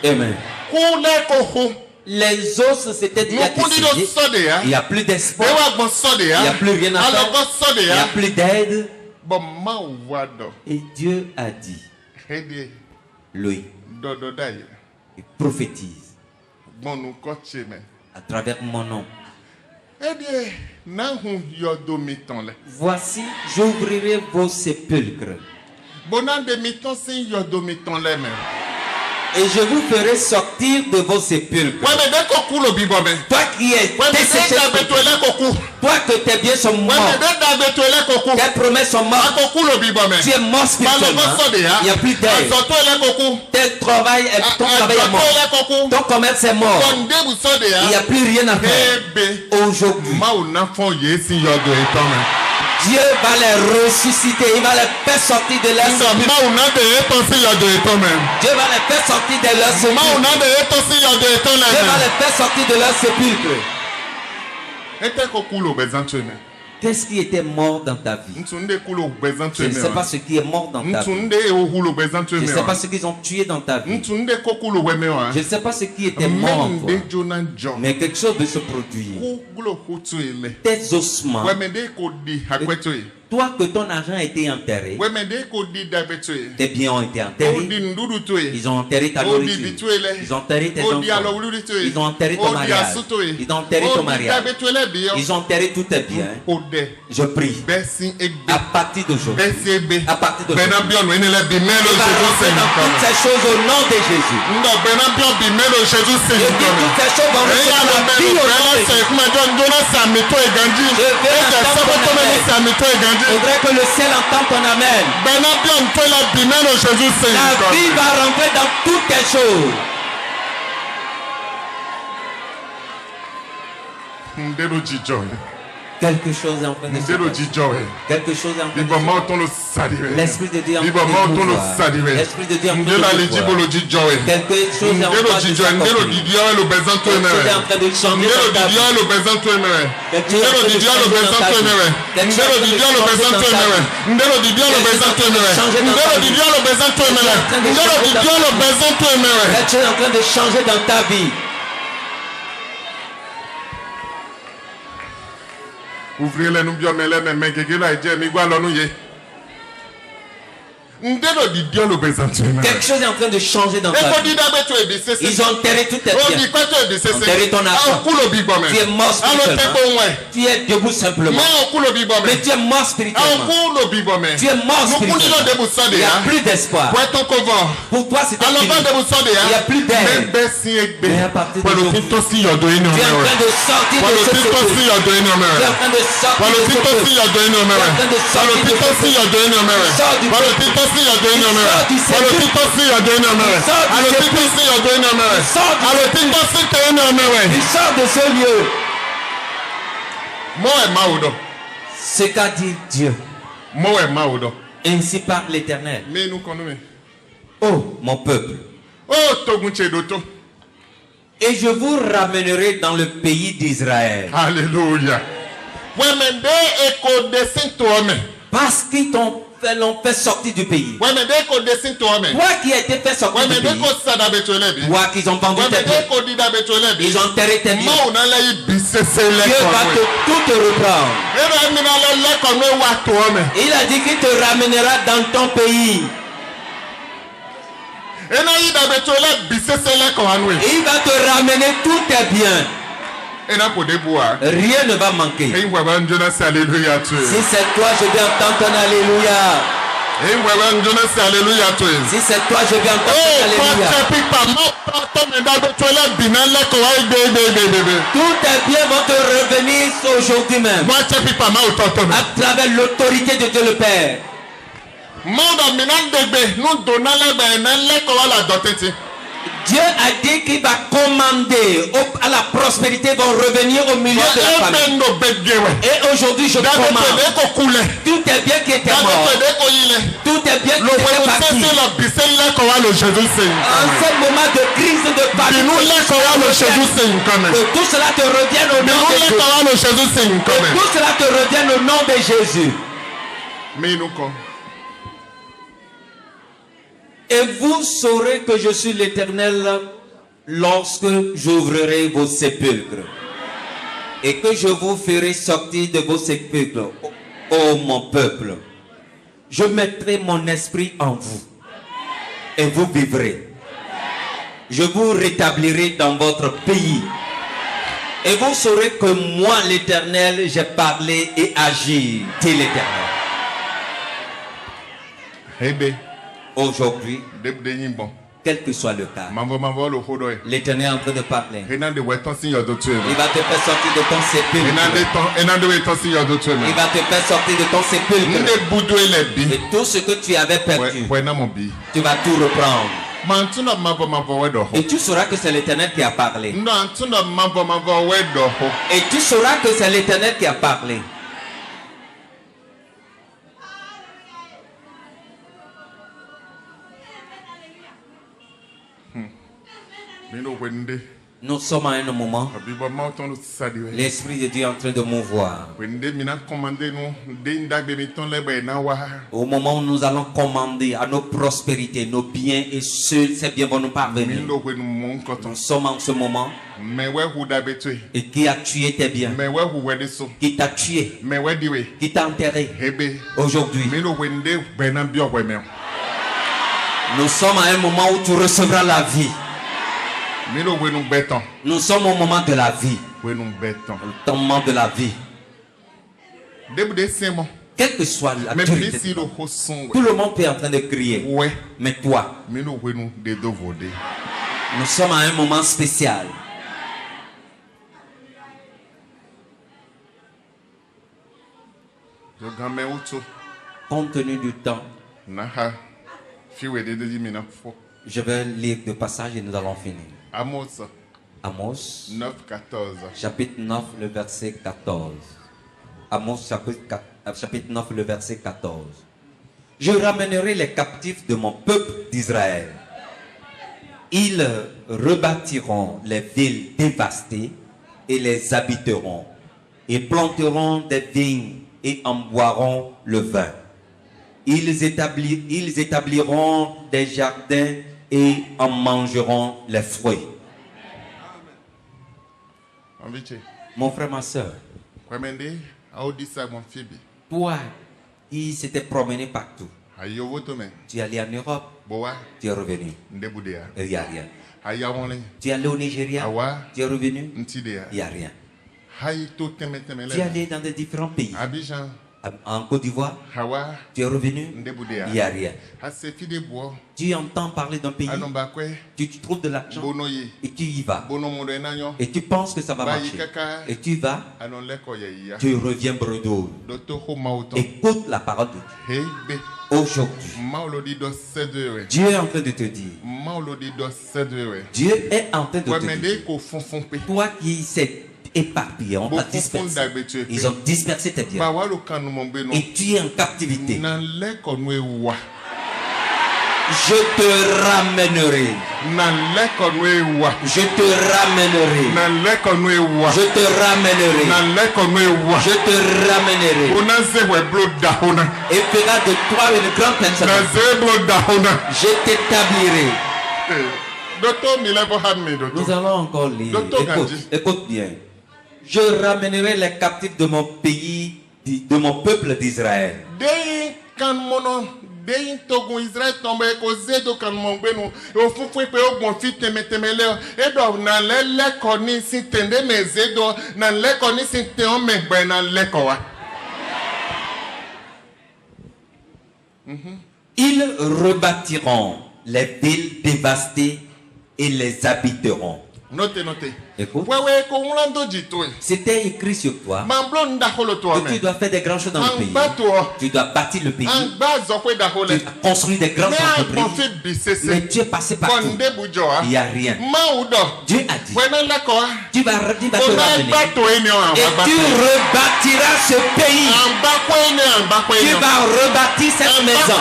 Speaker 4: Amen. Les os s'étaient déjà desséchés. Il n'y a plus d'espoir. Il n'y a plus rien à faire. Il n'y a plus d'aide. Et Dieu a dit, lui, il prophétise à travers mon nom. Voici, j'ouvrirai vos sépulcres. Et je vous ferai sortir de vos sépulcres. Toi qui es desséché, toi que tes biens sont morts, tes promesses sont mortes, tu es mort spirituellement. Il n'y a plus d'air. Ton travail est mort. Ton commerce est mort. Il n'y a plus rien à faire. Aujourd'hui, Dieu va les ressusciter. Il va les faire sortir de leur sépulcre. Dieu va les faire sortir de leur sépulcre. Dieu va les faire sortir de leur sépulcre. Qu'est-ce qui était mort dans ta vie? Je ne sais pas ce qui est mort dans ta vie. Je ne sais pas ce qu'ils ont tué dans ta vie. Je ne sais pas ce qui était mort en toi. Mais quelque chose de se produire. Tes ossements. Toi que ton argent a été enterré, tes biens ont été enterrés, ils ont enterré ta nourriture, ils ont enterré tes enfants, ils ont enterré ton mariage, ils ont enterré ton mariage, ils ont enterré tous tes biens. Je prie, à partir d'aujourd'hui, à partir d'aujourd'hui, toutes ces choses au nom de Jésus. Je dis toutes ces choses vont recevoir la vie au nom de Jésus. Je voudrais que le ciel entende ton amen. La vie va rentrer dans toutes les choses. Quelque chose est en train de se passer. Quelque chose est en train de se passer. L'Esprit de Dieu est en train de pouvoir. L'Esprit de Dieu est en train de pouvoir. Quelque chose est en train de se passer. Quelque chose est en train de changer dans ta vie. Quelque chose est en train de changer dans ta vie. Quelque chose est en train de changer dans ta vie.
Speaker 6: Ouvrez-les nous bien, mais les mêmes qui là et mi gwa lonu ye.
Speaker 4: Quelque chose est en train de changer dans ta vie. Ils ont enterré toutes tes biens. Enterré ton argent. Tu es mort spirituellement. Tu es debout simplement. Mais tu es mort spirituellement. Tu es mort spirituellement. Il n'y a plus d'espoir. Pour toi c'est fini. Il n'y a plus d'air. Mais à partir de aujourd'hui, tu es en train de sortir de ce secours. Tu es en train de sortir de ce secours. Tu es en train de sortir de ce secours. Sors du secours. Il sort de ce lieu. Ce qu'a dit Dieu. Ainsi parle l'Éternel. Oh mon peuple. Et je vous ramènerai dans le pays d'Israël.
Speaker 6: Alléluia.
Speaker 4: Parce qu'ils l'ont fait sortir du pays. Toi qui as été fait sortir du pays. Toi qu'ils ont vendu tes biens. Ils ont enterré tes biens. Dieu va tout te reprendre. Il a dit qu'il te ramènera dans ton pays. Il va te ramener tous tes biens. Rien ne va manquer. Si c'est toi, je vais entendre ton alléluia. Si c'est toi, je vais entendre ton alléluia. Tous tes biens vont te revenir aujourd'hui même. À travers l'autorité de Dieu le Père. Dieu a dit qu'il va commander à la prospérité vont revenir au milieu de la famille. Et aujourd'hui je commande tout est bien qui était mort, tout est bien qui était parti. En ce moment de crise de famille, que tout cela te revienne au nom de Jésus. Que tout cela te revienne au nom de Jésus. Et vous saurez que je suis l'Éternel lorsque j'ouvrirai vos sépulcres et que je vous ferai sortir de vos sépulcres, ô mon peuple. Je mettrai mon esprit en vous et vous vivrez. Je vous rétablirai dans votre pays Et vous saurez que moi, l'Éternel, j'ai parlé et agi, dit l'Éternel. Aujourd'hui, quel que soit le cas, l'Éternel est en train de parler. Il va te faire sortir de ton sépulcre. Il va te faire sortir de ton sépulcre. Et tout ce que tu avais perdu, tu vas tout reprendre. Et tu sauras que c'est l'Éternel qui a parlé. Et tu sauras que c'est l'Éternel qui a parlé. Nous sommes à un moment, l'Esprit de Dieu est en train de mouvoir. Au moment où nous allons commander à nos prospérités, nos biens et ceux, ces biens vont nous parvenir. Nous sommes en ce moment. Et qui a tué tes biens? Qui t'a tué? Qui t'a enterré? Aujourd'hui. Nous sommes à un moment où tu recevras la vie. Nous sommes au moment de la vie. Le moment de la vie. Quelle que soit la maturité, tout le monde peut être en train de crier. Mais toi, nous sommes à un moment spécial. Compte tenu du temps, je vais lire le passage et nous allons finir. Amos 9, 14. Chapitre 9, le verset 14. Amos chapitre 9, le verset 14. Je ramènerai les captifs de mon peuple d'Israël. Ils rebâtiront les villes dévastées et les habiteront. Ils planteront des vignes et en boiront le vin. Ils établiront des jardins et en mangeront les fruits. Mon frère, ma soeur, toi, il s'était promené partout. Tu es allé en Europe, tu es revenu. Il n'y a rien. Tu es allé au Nigeria, tu es revenu, il n'y a rien. Tu es allé dans des différents pays. En Côte d'Ivoire, tu es revenu, il n'y a rien. Tu entends parler d'un pays, tu trouves de l'argent et tu y vas. Et tu penses que ça va marcher. Et tu vas, tu reviens bredouille. Écoute la parole de Dieu. Aujourd'hui, Dieu est en train de te dire. Dieu est en train de te dire. Toi qui sais éparpillé, on t'a dispersé. Ils ont dispersé tes biens. Et tu es en captivité. Je te ramènerai. Je te ramènerai. Je te ramènerai. Je te ramènerai. Et fera de toi une grande personne. Je t'établirai. Nous allons encore lire. Écoute bien. Je ramènerai les captifs de mon pays, de mon peuple d'Israël. Ils rebâtiront les villes dévastées et les habiteront. Notez. Écoute. C'était écrit sur toi que tu dois faire des grandes choses dans le pays. Tu dois bâtir le pays. Tu dois construire des grandes entreprises. Mais tu es passé partout. Il n'y a rien. Dieu a dit, tu vas te ramener. Et tu rebâtiras ce pays. Tu vas rebâtir cette maison.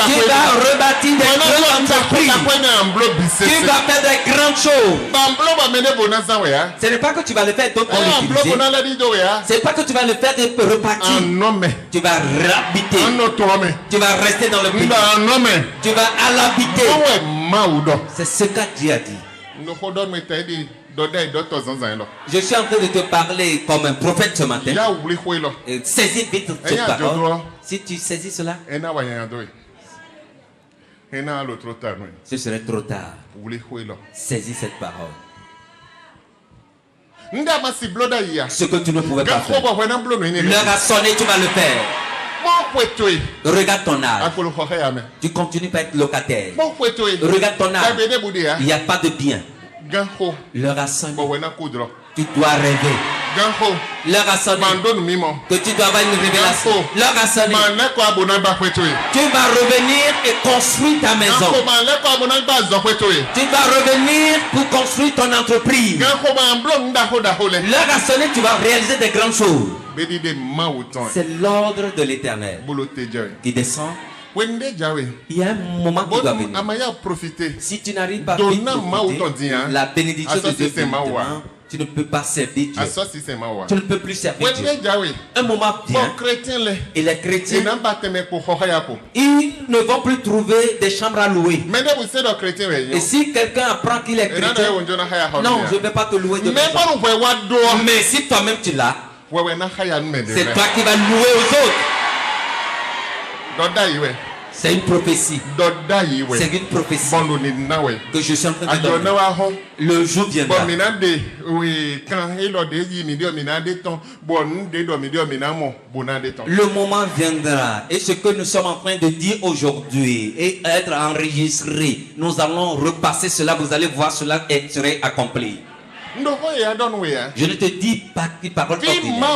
Speaker 4: Tu vas rebâtir des grandes entreprises. Tu vas faire des grandes choses. Ce n'est pas que tu vas le faire d'autres vont l'utiliser. Ce n'est pas que tu vas le faire de repartir. Tu vas habiter. Tu vas rester dans le pays. Tu vas à l'habiter. C'est ce que Dieu a dit. Je suis en train de te parler comme un prophète ce matin. Saisis vite cette parole. Si tu saisis cela, ce serait trop tard. Saisis cette parole. Ce que tu ne pouvais pas faire. L'heure a sonné, tu vas le faire. Regarde ton âge. Tu continues pas à être locataire. Regarde ton âge. Il n'y a pas de bien. L'heure a sonné. Tu dois rêver. L'heure a sonné. Que tu dois avoir une révélation. L'heure a sonné. Tu vas revenir et construire ta maison. Tu vas revenir pour construire ton entreprise. L'heure a sonné, tu vas réaliser des grandes choses. C'est l'ordre de l'Éternel qui descend. Il y a un moment qui doit venir. Si tu n'arrives pas à profiter, la bénédiction de Dieu, tu ne peux pas servir Dieu. Tu ne peux plus servir Dieu. Un moment vient et les chrétiens, ils ne vont plus trouver des chambres à louer. Et si quelqu'un apprend qu'il est chrétien, non, je ne vais pas te louer de maison. Mais si toi-même tu l'as, c'est toi qui vas louer aux autres. C'est une prophétie. C'est une prophétie que je suis en train de donner. Le jour viendra. Le moment viendra. Et ce que nous sommes en train de dire aujourd'hui et être enregistré, nous allons repasser cela. Vous allez voir cela serait accompli. Je ne te dis pas une parole ordinaire.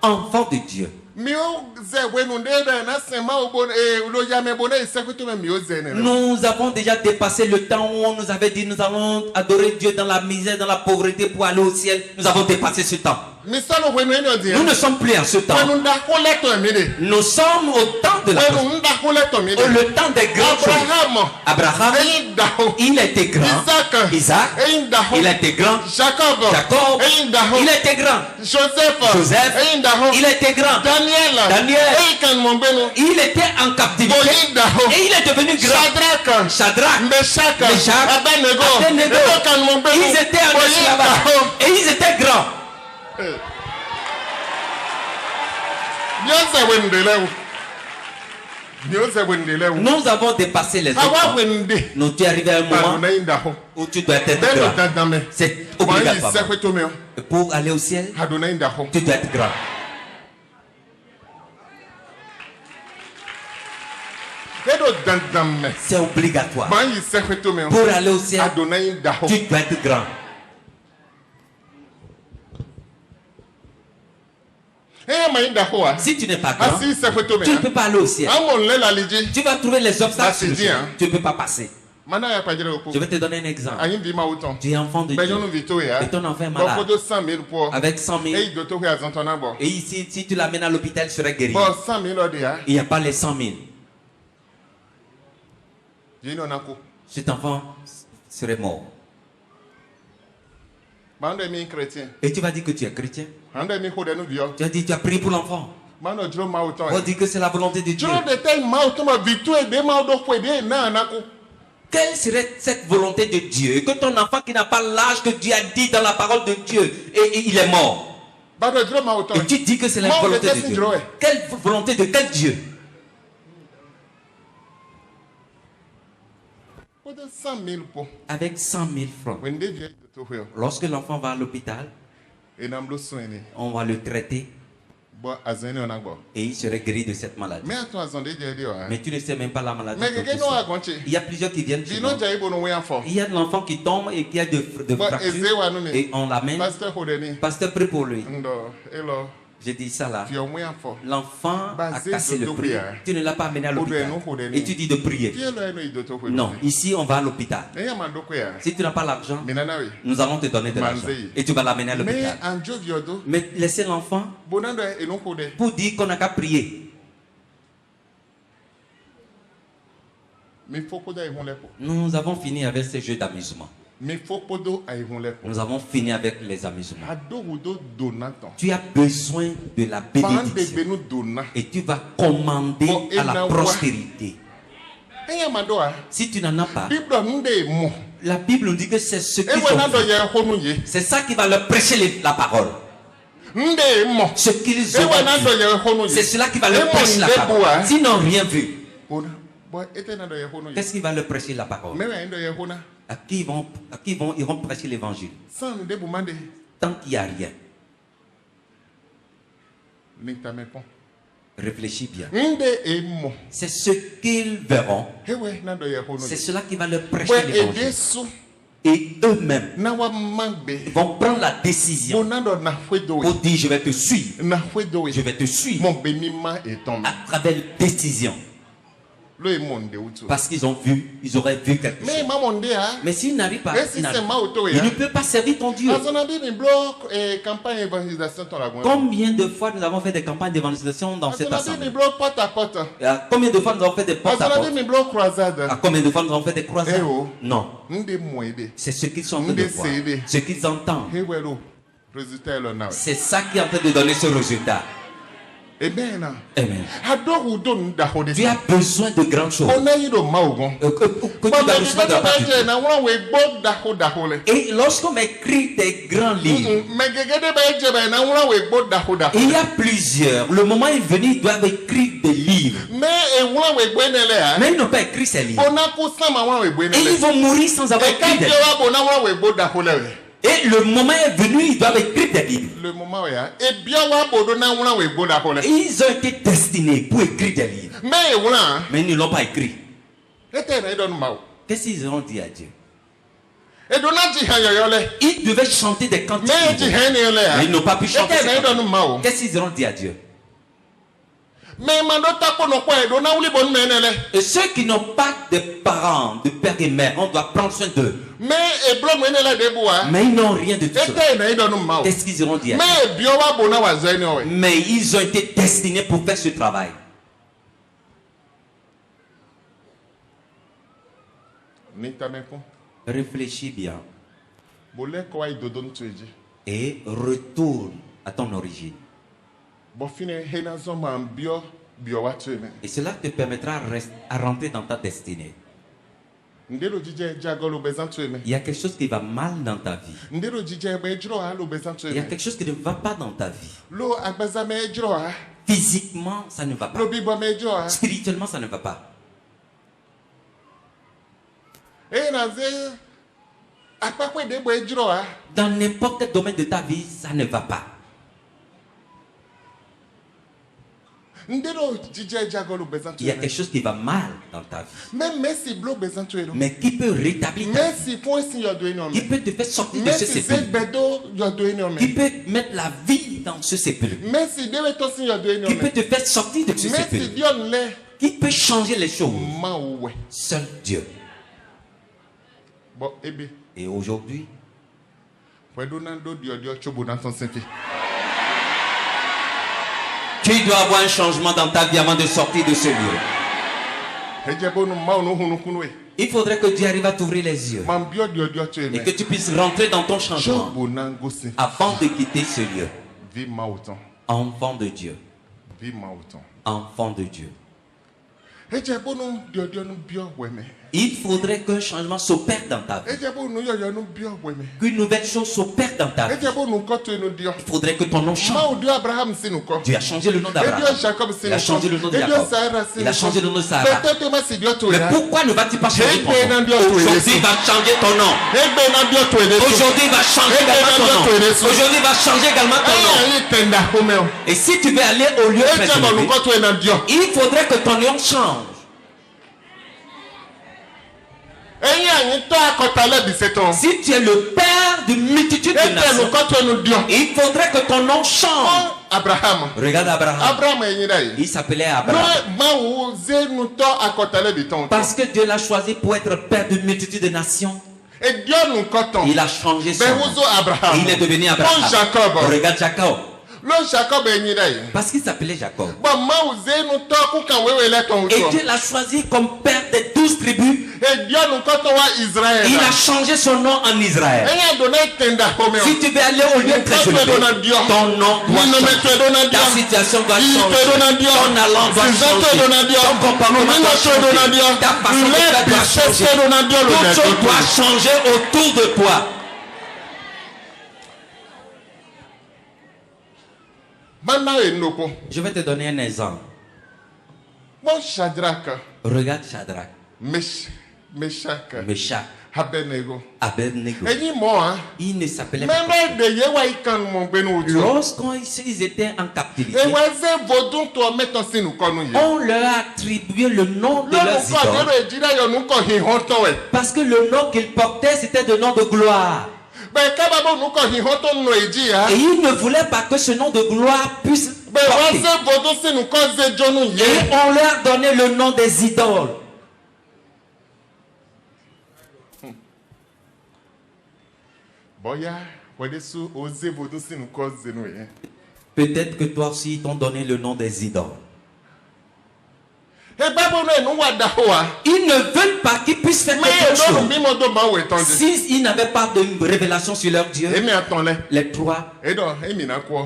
Speaker 4: Enfant de Dieu. Nous avons déjà dépassé le temps où on nous avait dit nous allons adorer Dieu dans la misère, dans la pauvreté pour aller au ciel. Nous avons dépassé ce temps. Nous ne sommes plus à ce temps. Nous sommes au temps de la le temps des grands choses. Abraham, il était grand. Isaac, il était grand. Jacob, il était grand. Joseph, il était grand. Daniel, il était en captivité et il est devenu grand. Shadrach, Meshach, Abednego, ils étaient en esclavage et ils étaient grands. Nous avons dépassé les autres. Nous tu es arrivé à un moment où tu dois être grand. C'est obligatoire. Pour aller au ciel, tu dois être grand. C'est obligatoire. Pour aller au ciel, tu dois être grand. Si tu n'es pas grand, tu ne peux pas aller au ciel. Tu vas trouver les obstacles. Tu ne peux pas passer. Je vais te donner un exemple. Tu es enfant de Dieu et ton enfant est malade avec 100 000. Et ici, si tu l'amènes à l'hôpital, il serait guéri. Il n'y a pas les 100 000. Cet enfant serait mort. Et tu vas dire que tu es chrétien. Tu as dit tu as prié pour l'enfant. On dit que c'est la volonté de Dieu. Quelle serait cette volonté de Dieu? Que ton enfant qui n'a pas l'âge que Dieu a dit dans la parole de Dieu et il est mort. Et tu dis que c'est la volonté de Dieu. Quelle volonté de quel Dieu? Avec 100 000 francs. Lorsque l'enfant va à l'hôpital, on va le traiter et il serait guéri de cette maladie. Mais tu ne sais même pas la maladie. Il y a plusieurs qui viennent chez nous. Il y a de l'enfant qui tombe et qui a de fractures et on l'amène. Pasteur, prie pour lui. J'ai dit ça là. L'enfant a cassé le prix. Tu ne l'as pas amené à l'hôpital. Et tu dis de prier. Non, ici on va à l'hôpital. Si tu n'as pas l'argent, nous allons te donner de l'argent. Et tu vas l'amener à l'hôpital. Mais laissez l'enfant pour dire qu'on n'a qu'à prier. Nous avons fini avec ces jeux d'amusement. Nous avons fini avec les amusements. Tu as besoin de la bénédiction et tu vas commander à la prospérité. Si tu n'en as pas, la Bible nous dit que c'est ce qu'ils ont fait. C'est ça qui va leur prêcher la parole. Ce qu'ils ont dit, c'est cela qui va leur prêcher la parole. S'ils n'ont rien vu, qu'est-ce qui va leur prêcher la parole? À qui ils vont prêcher l'évangile? tant qu'il n'y a rien. Réfléchis bien. C'est ce qu'ils verront. C'est cela qui va leur prêcher l'évangile. Et eux-mêmes vont prendre la décision pour dire je vais te suivre. Je vais te suivre à travers la décision. Parce qu'ils ont vu, ils auraient vu quelque chose. Mais s'ils n'arrivent pas, il ne peut pas servir ton Dieu. Combien de fois nous avons fait des campagnes d'évangélisation dans cette assemblée? Combien de fois nous avons fait des porte-à-porte? Combien de fois nous avons fait des croisades? Non. C'est ce qu'ils sont en train de voir, ce qu'ils entendent. C'est ça qui est en train de donner ce résultat. Amen. Amen. Tu as besoin de grandes choses. Et lorsqu'on écrit des grands livres, il y a plusieurs. Le moment est venu, ils doivent écrire des livres. Mais ils n'ont pas écrit ces livres. Et ils vont mourir sans avoir écrit des livres. Et le moment est venu, ils doivent écrire des livres. Ils ont été destinés pour écrire des livres. Mais ils ne l'ont pas écrit. Qu'est-ce qu'ils ont dit à Dieu? Ils devaient chanter des cantiques. Mais ils n'ont pas pu chanter. Qu'est-ce qu'ils ont dit à Dieu? Et ceux qui n'ont pas de parents, de père et mère, on doit prendre soin d'eux. Mais ils n'ont rien de tout ça. Qu'est-ce qu'ils auront dit à Dieu? Mais ils ont été destinés pour faire ce travail. Réfléchis bien. Et retourne à ton origine. Et cela te permettra à rentrer dans ta destinée. Il y a quelque chose qui va mal dans ta vie. Il y a quelque chose qui ne va pas dans ta vie. Physiquement, ça ne va pas. Spirituellement, ça ne va pas. Dans n'importe quel domaine de ta vie, ça ne va pas. Il y a quelque chose qui va mal dans ta vie. Mais qui peut rétablir ta vie. Qui peut te faire sortir de ce sépulcre. Qui peut mettre la vie dans ce sépulcre. Qui peut te faire sortir de ce sépulcre. Qui peut changer les choses. Seul Dieu. Et aujourd'hui, tu dois avoir un changement dans ta vie avant de sortir de ce lieu. Il faudrait que Dieu arrive à t'ouvrir les yeux et que tu puisses rentrer dans ton changement avant de quitter ce lieu. Enfant de Dieu. Enfant de Dieu. Il faudrait qu'un changement s'opère dans ta vie. Qu'une nouvelle chose s'opère dans ta vie. Il faudrait que ton nom change. Dieu a changé le nom d'Abraham. Il a changé le nom de Jacob. Il a changé le nom de Sarah. Mais pourquoi ne vas-tu pas changer ton nom? Aujourd'hui, il va changer ton nom. Aujourd'hui, il va changer également ton nom. Aujourd'hui, il va changer également ton nom. Et si tu veux aller au lieu présenté, il faudrait que ton nom change. Si tu es le père d'une multitude de nations, il faudrait que ton nom change. Abraham. Regarde Abraham. Il s'appelait Abraham. Parce que Dieu l'a choisi pour être père d'une multitude de nations. Il a changé son nom. Il est devenu Abraham. Regarde Jacob. Parce qu'il s'appelait Jacob. Et Dieu l'a choisi comme père des 12 tribus. Il a changé son nom en Israël. Si tu veux aller au lieu très élevé, ton nom doit changer. Ta situation doit changer. Ton allant doit changer. Ton comportement doit changer. Ta façon de faire doit changer. Tout chose doit changer autour de toi. Je vais te donner un exemple. Regarde Shadrach, Meshach,
Speaker 6: Abednego.
Speaker 4: Il ne s'appelait pas. Lorsqu'ils étaient en captivité, on leur a attribué le nom de leurs idoles. Parce que le nom qu'ils portaient, c'était le nom de gloire. Et ils ne voulaient pas que ce nom de gloire puisse porter. Et on leur a donné le nom des idoles. Peut-être que toi aussi ils t'ont donné le nom des idoles. Ils ne veulent pas qu'ils puissent faire quelque chose. S'ils n'avaient pas de révélation sur leur Dieu, les trois,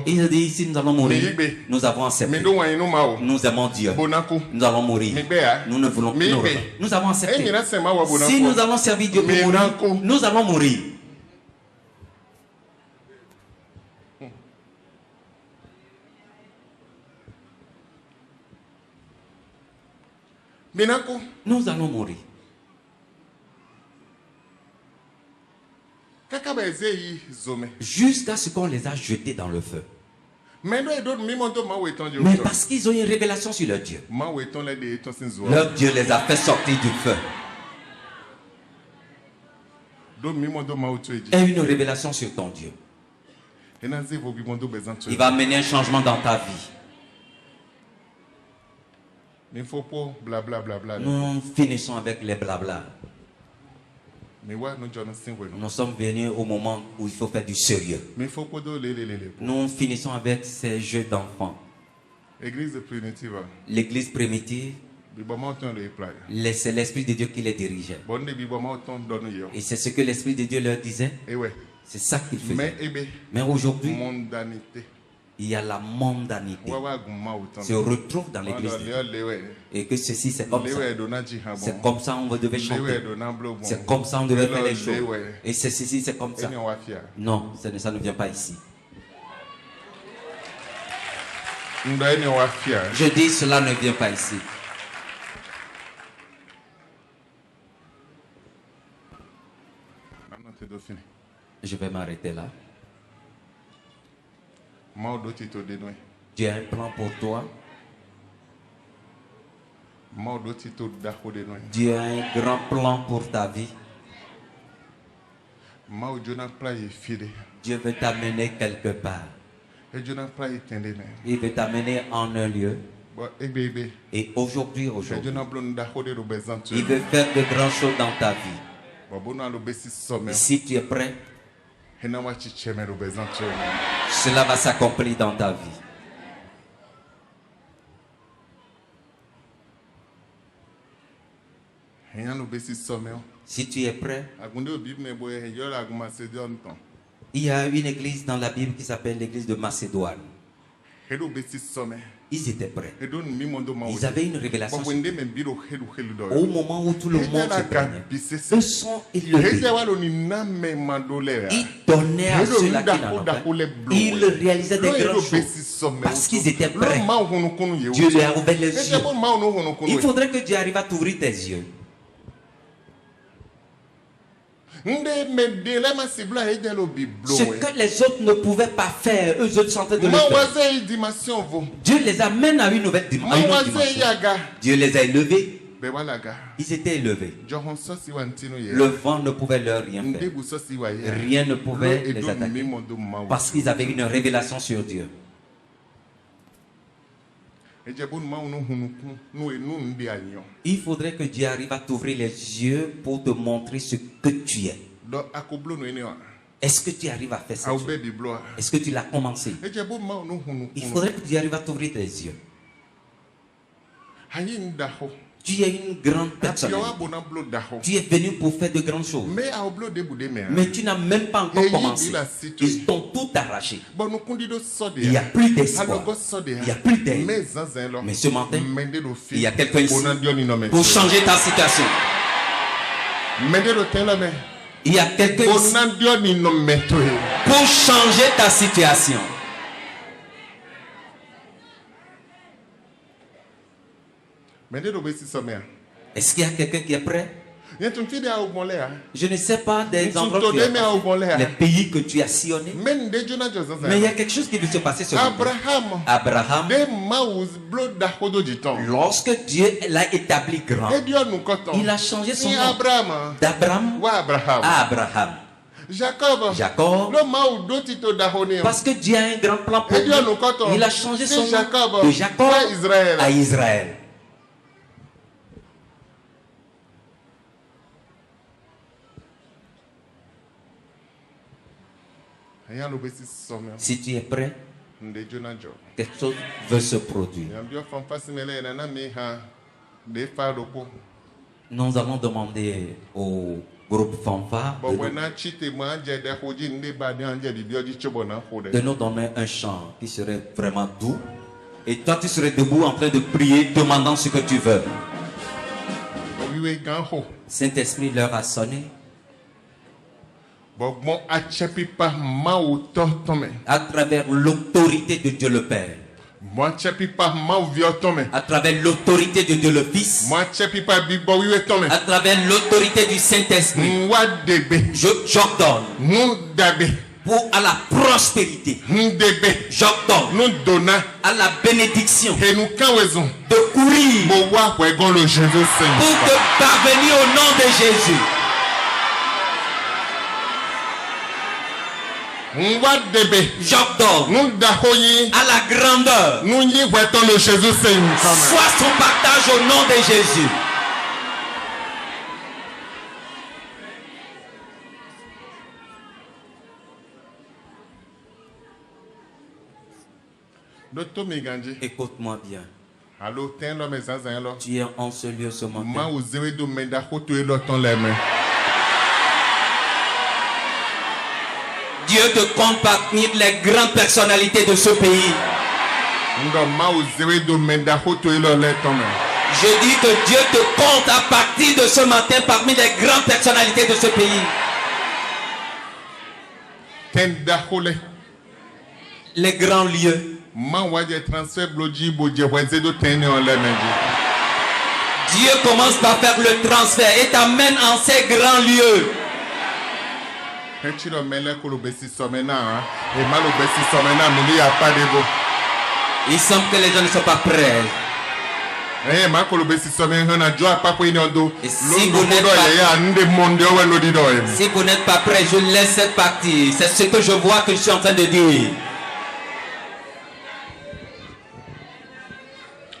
Speaker 4: ils disent ici nous allons mourir. Nous avons accepté. Nous aimons Dieu. Nous allons mourir. Nous ne voulons plus. Nous avons accepté. Si nous allons servir Dieu pour mourir, nous allons mourir. Nous allons mourir. Jusqu'à ce qu'on les a jetés dans le feu. Mais parce qu'ils ont une révélation sur leur Dieu. Leur Dieu les a fait sortir du feu. Et une révélation sur ton Dieu. Il va amener un changement dans ta vie. Nous finissons avec les blabla. Nous sommes venus au moment où il faut faire du sérieux. Nous finissons avec ces jeux d'enfants. L'église primitive, c'est l'Esprit de Dieu qui les dirigeait. Et c'est ce que l'Esprit de Dieu leur disait. C'est ça qu'ils faisaient. Mais aujourd'hui, il y a la mondanité. Se retrouve dans l'église. Et que ceci, c'est comme ça. C'est comme ça on devait chanter. C'est comme ça on devait faire les choses. Et ceci, c'est comme ça. Non, ça ne vient pas ici. Je dis, cela ne vient pas ici. Je vais m'arrêter là. Dieu a un plan pour toi. Dieu a un grand plan pour ta vie. Dieu veut t'amener quelque part. Il veut t'amener en un lieu. Et aujourd'hui, il veut faire de grandes choses dans ta vie. Et si tu es prêt, cela va s'accomplir dans ta vie. Si tu es prêt, il y a une église dans la Bible qui s'appelle l'église de Macédoine. Ils étaient prêts. Ils avaient une révélation. Au moment où tout le monde se plaignait, ils sont élevés. Ils donnaient à ceux-là qui n'en ont pas. Ils réalisaient des grandes choses parce qu'ils étaient prêts. Dieu leur a ouvert les yeux. Il faudrait que Dieu arrive à t'ouvrir tes yeux. Ce que les autres ne pouvaient pas faire, eux autres sont en train de le faire. Dieu les amène à une nouvelle dimension. Dieu les a élevés. Ils étaient élevés. Le vent ne pouvait leur rien faire. Rien ne pouvait les attaquer. Parce qu'ils avaient une révélation sur Dieu. Il faudrait que Dieu arrive à t'ouvrir les yeux pour te montrer ce que tu es. Est-ce que tu arrives à faire ça? Est-ce que tu l'as commencé? Il faudrait que Dieu arrive à t'ouvrir tes yeux. Tu es une grande personne. Tu es venu pour faire de grandes choses. Mais tu n'as même pas encore commencé. Ils t'ont tout arraché. Il n'y a plus d'espoir. Il n'y a plus d'aide. Mais ce matin, il y a quelqu'un ici pour changer ta situation. Il y a quelqu'un ici pour changer ta situation. Est-ce qu'il y a quelqu'un qui est prêt? Je ne sais pas des endroits que tu as passé, les pays que tu as sillonnés. Mais il y a quelque chose qui veut se passer sur Abraham. Lorsque Dieu l'a établi grand, il a changé son nom d'Abraham à Abraham. Jacob, parce que Dieu a un grand plan pour lui, il a changé son nom de Jacob à Israël. Si tu es prêt, quelque chose veut se produire. Nous allons demander au groupe fanfare de nous donner un chant qui serait vraiment doux. Et toi, tu serais debout en train de prier, demandant ce que tu veux. Saint-Esprit, l'heure a sonné. À travers l'autorité de Dieu le Père, à travers l'autorité de Dieu le Fils, à travers l'autorité du Saint-Esprit, j'ordonne pour à la prospérité, j'ordonne à la bénédiction de courir pour te parvenir au nom de Jésus. J'ordonne à la grandeur, soit son partage au nom de Jésus. Écoute-moi bien. Tu es en ce lieu ce matin. Dieu te compte parmi les grandes personnalités de ce pays. Je dis que Dieu te compte à partir de ce matin parmi les grandes personnalités de ce pays. Les grands lieux. Dieu commence par faire le transfert et t'amène en ces grands lieux. Il semble que les gens ne sont pas prêts. Et si vous n'êtes pas prêts, je laisse cette partie. C'est ce que je vois que je suis en train de dire.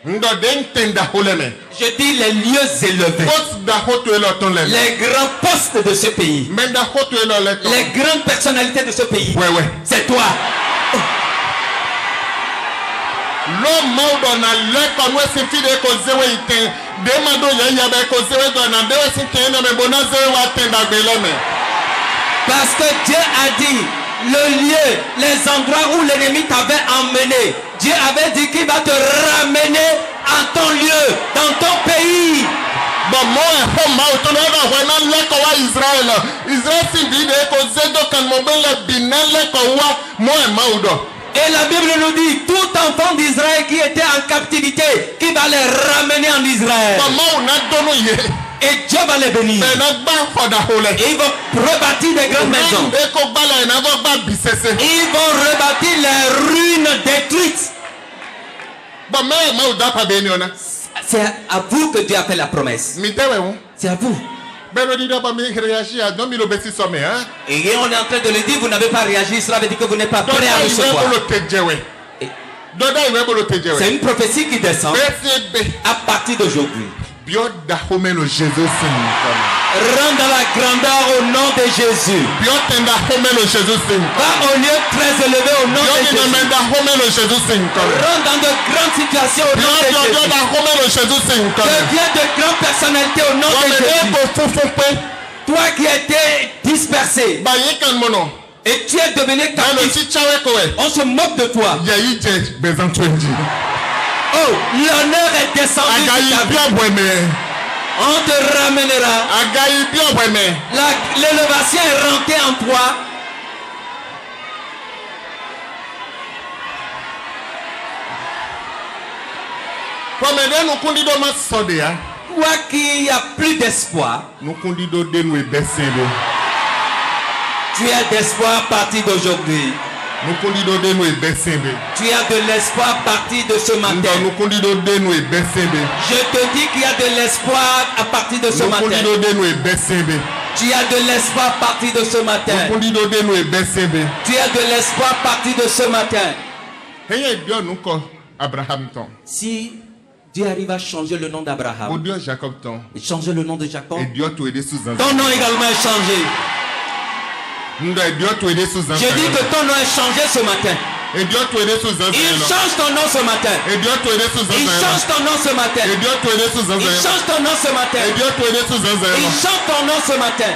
Speaker 4: Je dis les lieux élevés, les grands postes de ce pays, les grandes personnalités de ce pays. C'est toi. Parce que Dieu a dit le lieu, les endroits où l'ennemi t'avait emmené, Dieu avait dit qu'il va te ramener à ton lieu, dans ton pays. Et la Bible nous dit, tout enfant d'Israël qui était en captivité, qui va les ramener en Israël. Et Dieu va les bénir. Et ils vont rebâtir des grandes maisons. Ils vont rebâtir les ruines détruites. C'est à vous que Dieu a fait la promesse. C'est à vous. Et on est en train de le dire, vous n'avez pas réagi. Cela veut dire que vous n'êtes pas prêt à recevoir. C'est une prophétie qui descend à partir d'aujourd'hui. Rentre dans la grandeur au nom de Jésus. Va au lieu très élevé au nom de Jésus. Rentre dans de grandes situations au nom de Jésus. Deviens de grandes personnalités au nom de Jésus. Toi qui étais dispersé et tu es devenu captif, on se moque de toi. Oh, l'honneur est descendu sur ta vie. On te ramènera. L'élévation est rentrée en toi. Toi qui as plus d'espoir, tu as d'espoir à partir d'aujourd'hui. Tu as de l'espoir à partir de ce matin. Je te dis qu'il y a de l'espoir à partir de ce matin. Tu as de l'espoir à partir de ce matin. Tu as de l'espoir à partir de ce matin. Si Dieu arrive à changer le nom d'Abraham et changer le nom de Jacob, ton nom également est changé. Je dis que ton nom est changé ce matin. Il change ton nom ce matin. Il change ton nom ce matin. Il change ton nom ce matin. Il change ton nom ce matin.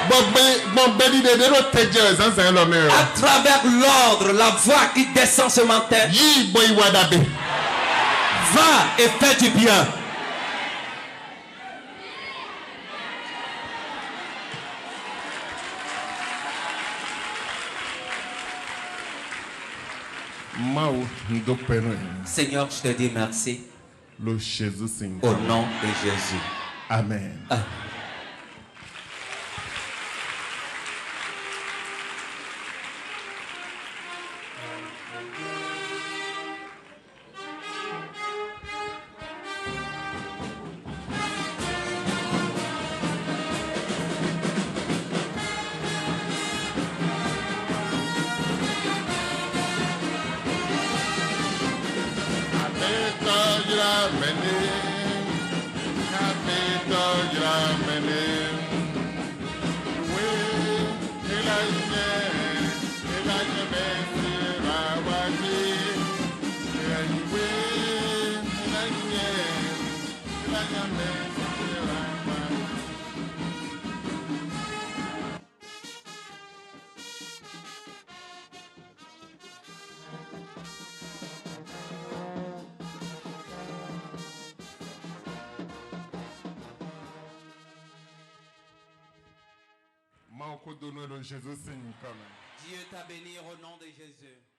Speaker 4: À travers l'ordre, la voix qui descend ce matin. Va et fais du bien. Seigneur, je te dis merci. Au nom de Jésus.
Speaker 6: Amen.
Speaker 4: Amen. Dieu t'a béni au nom de Jésus.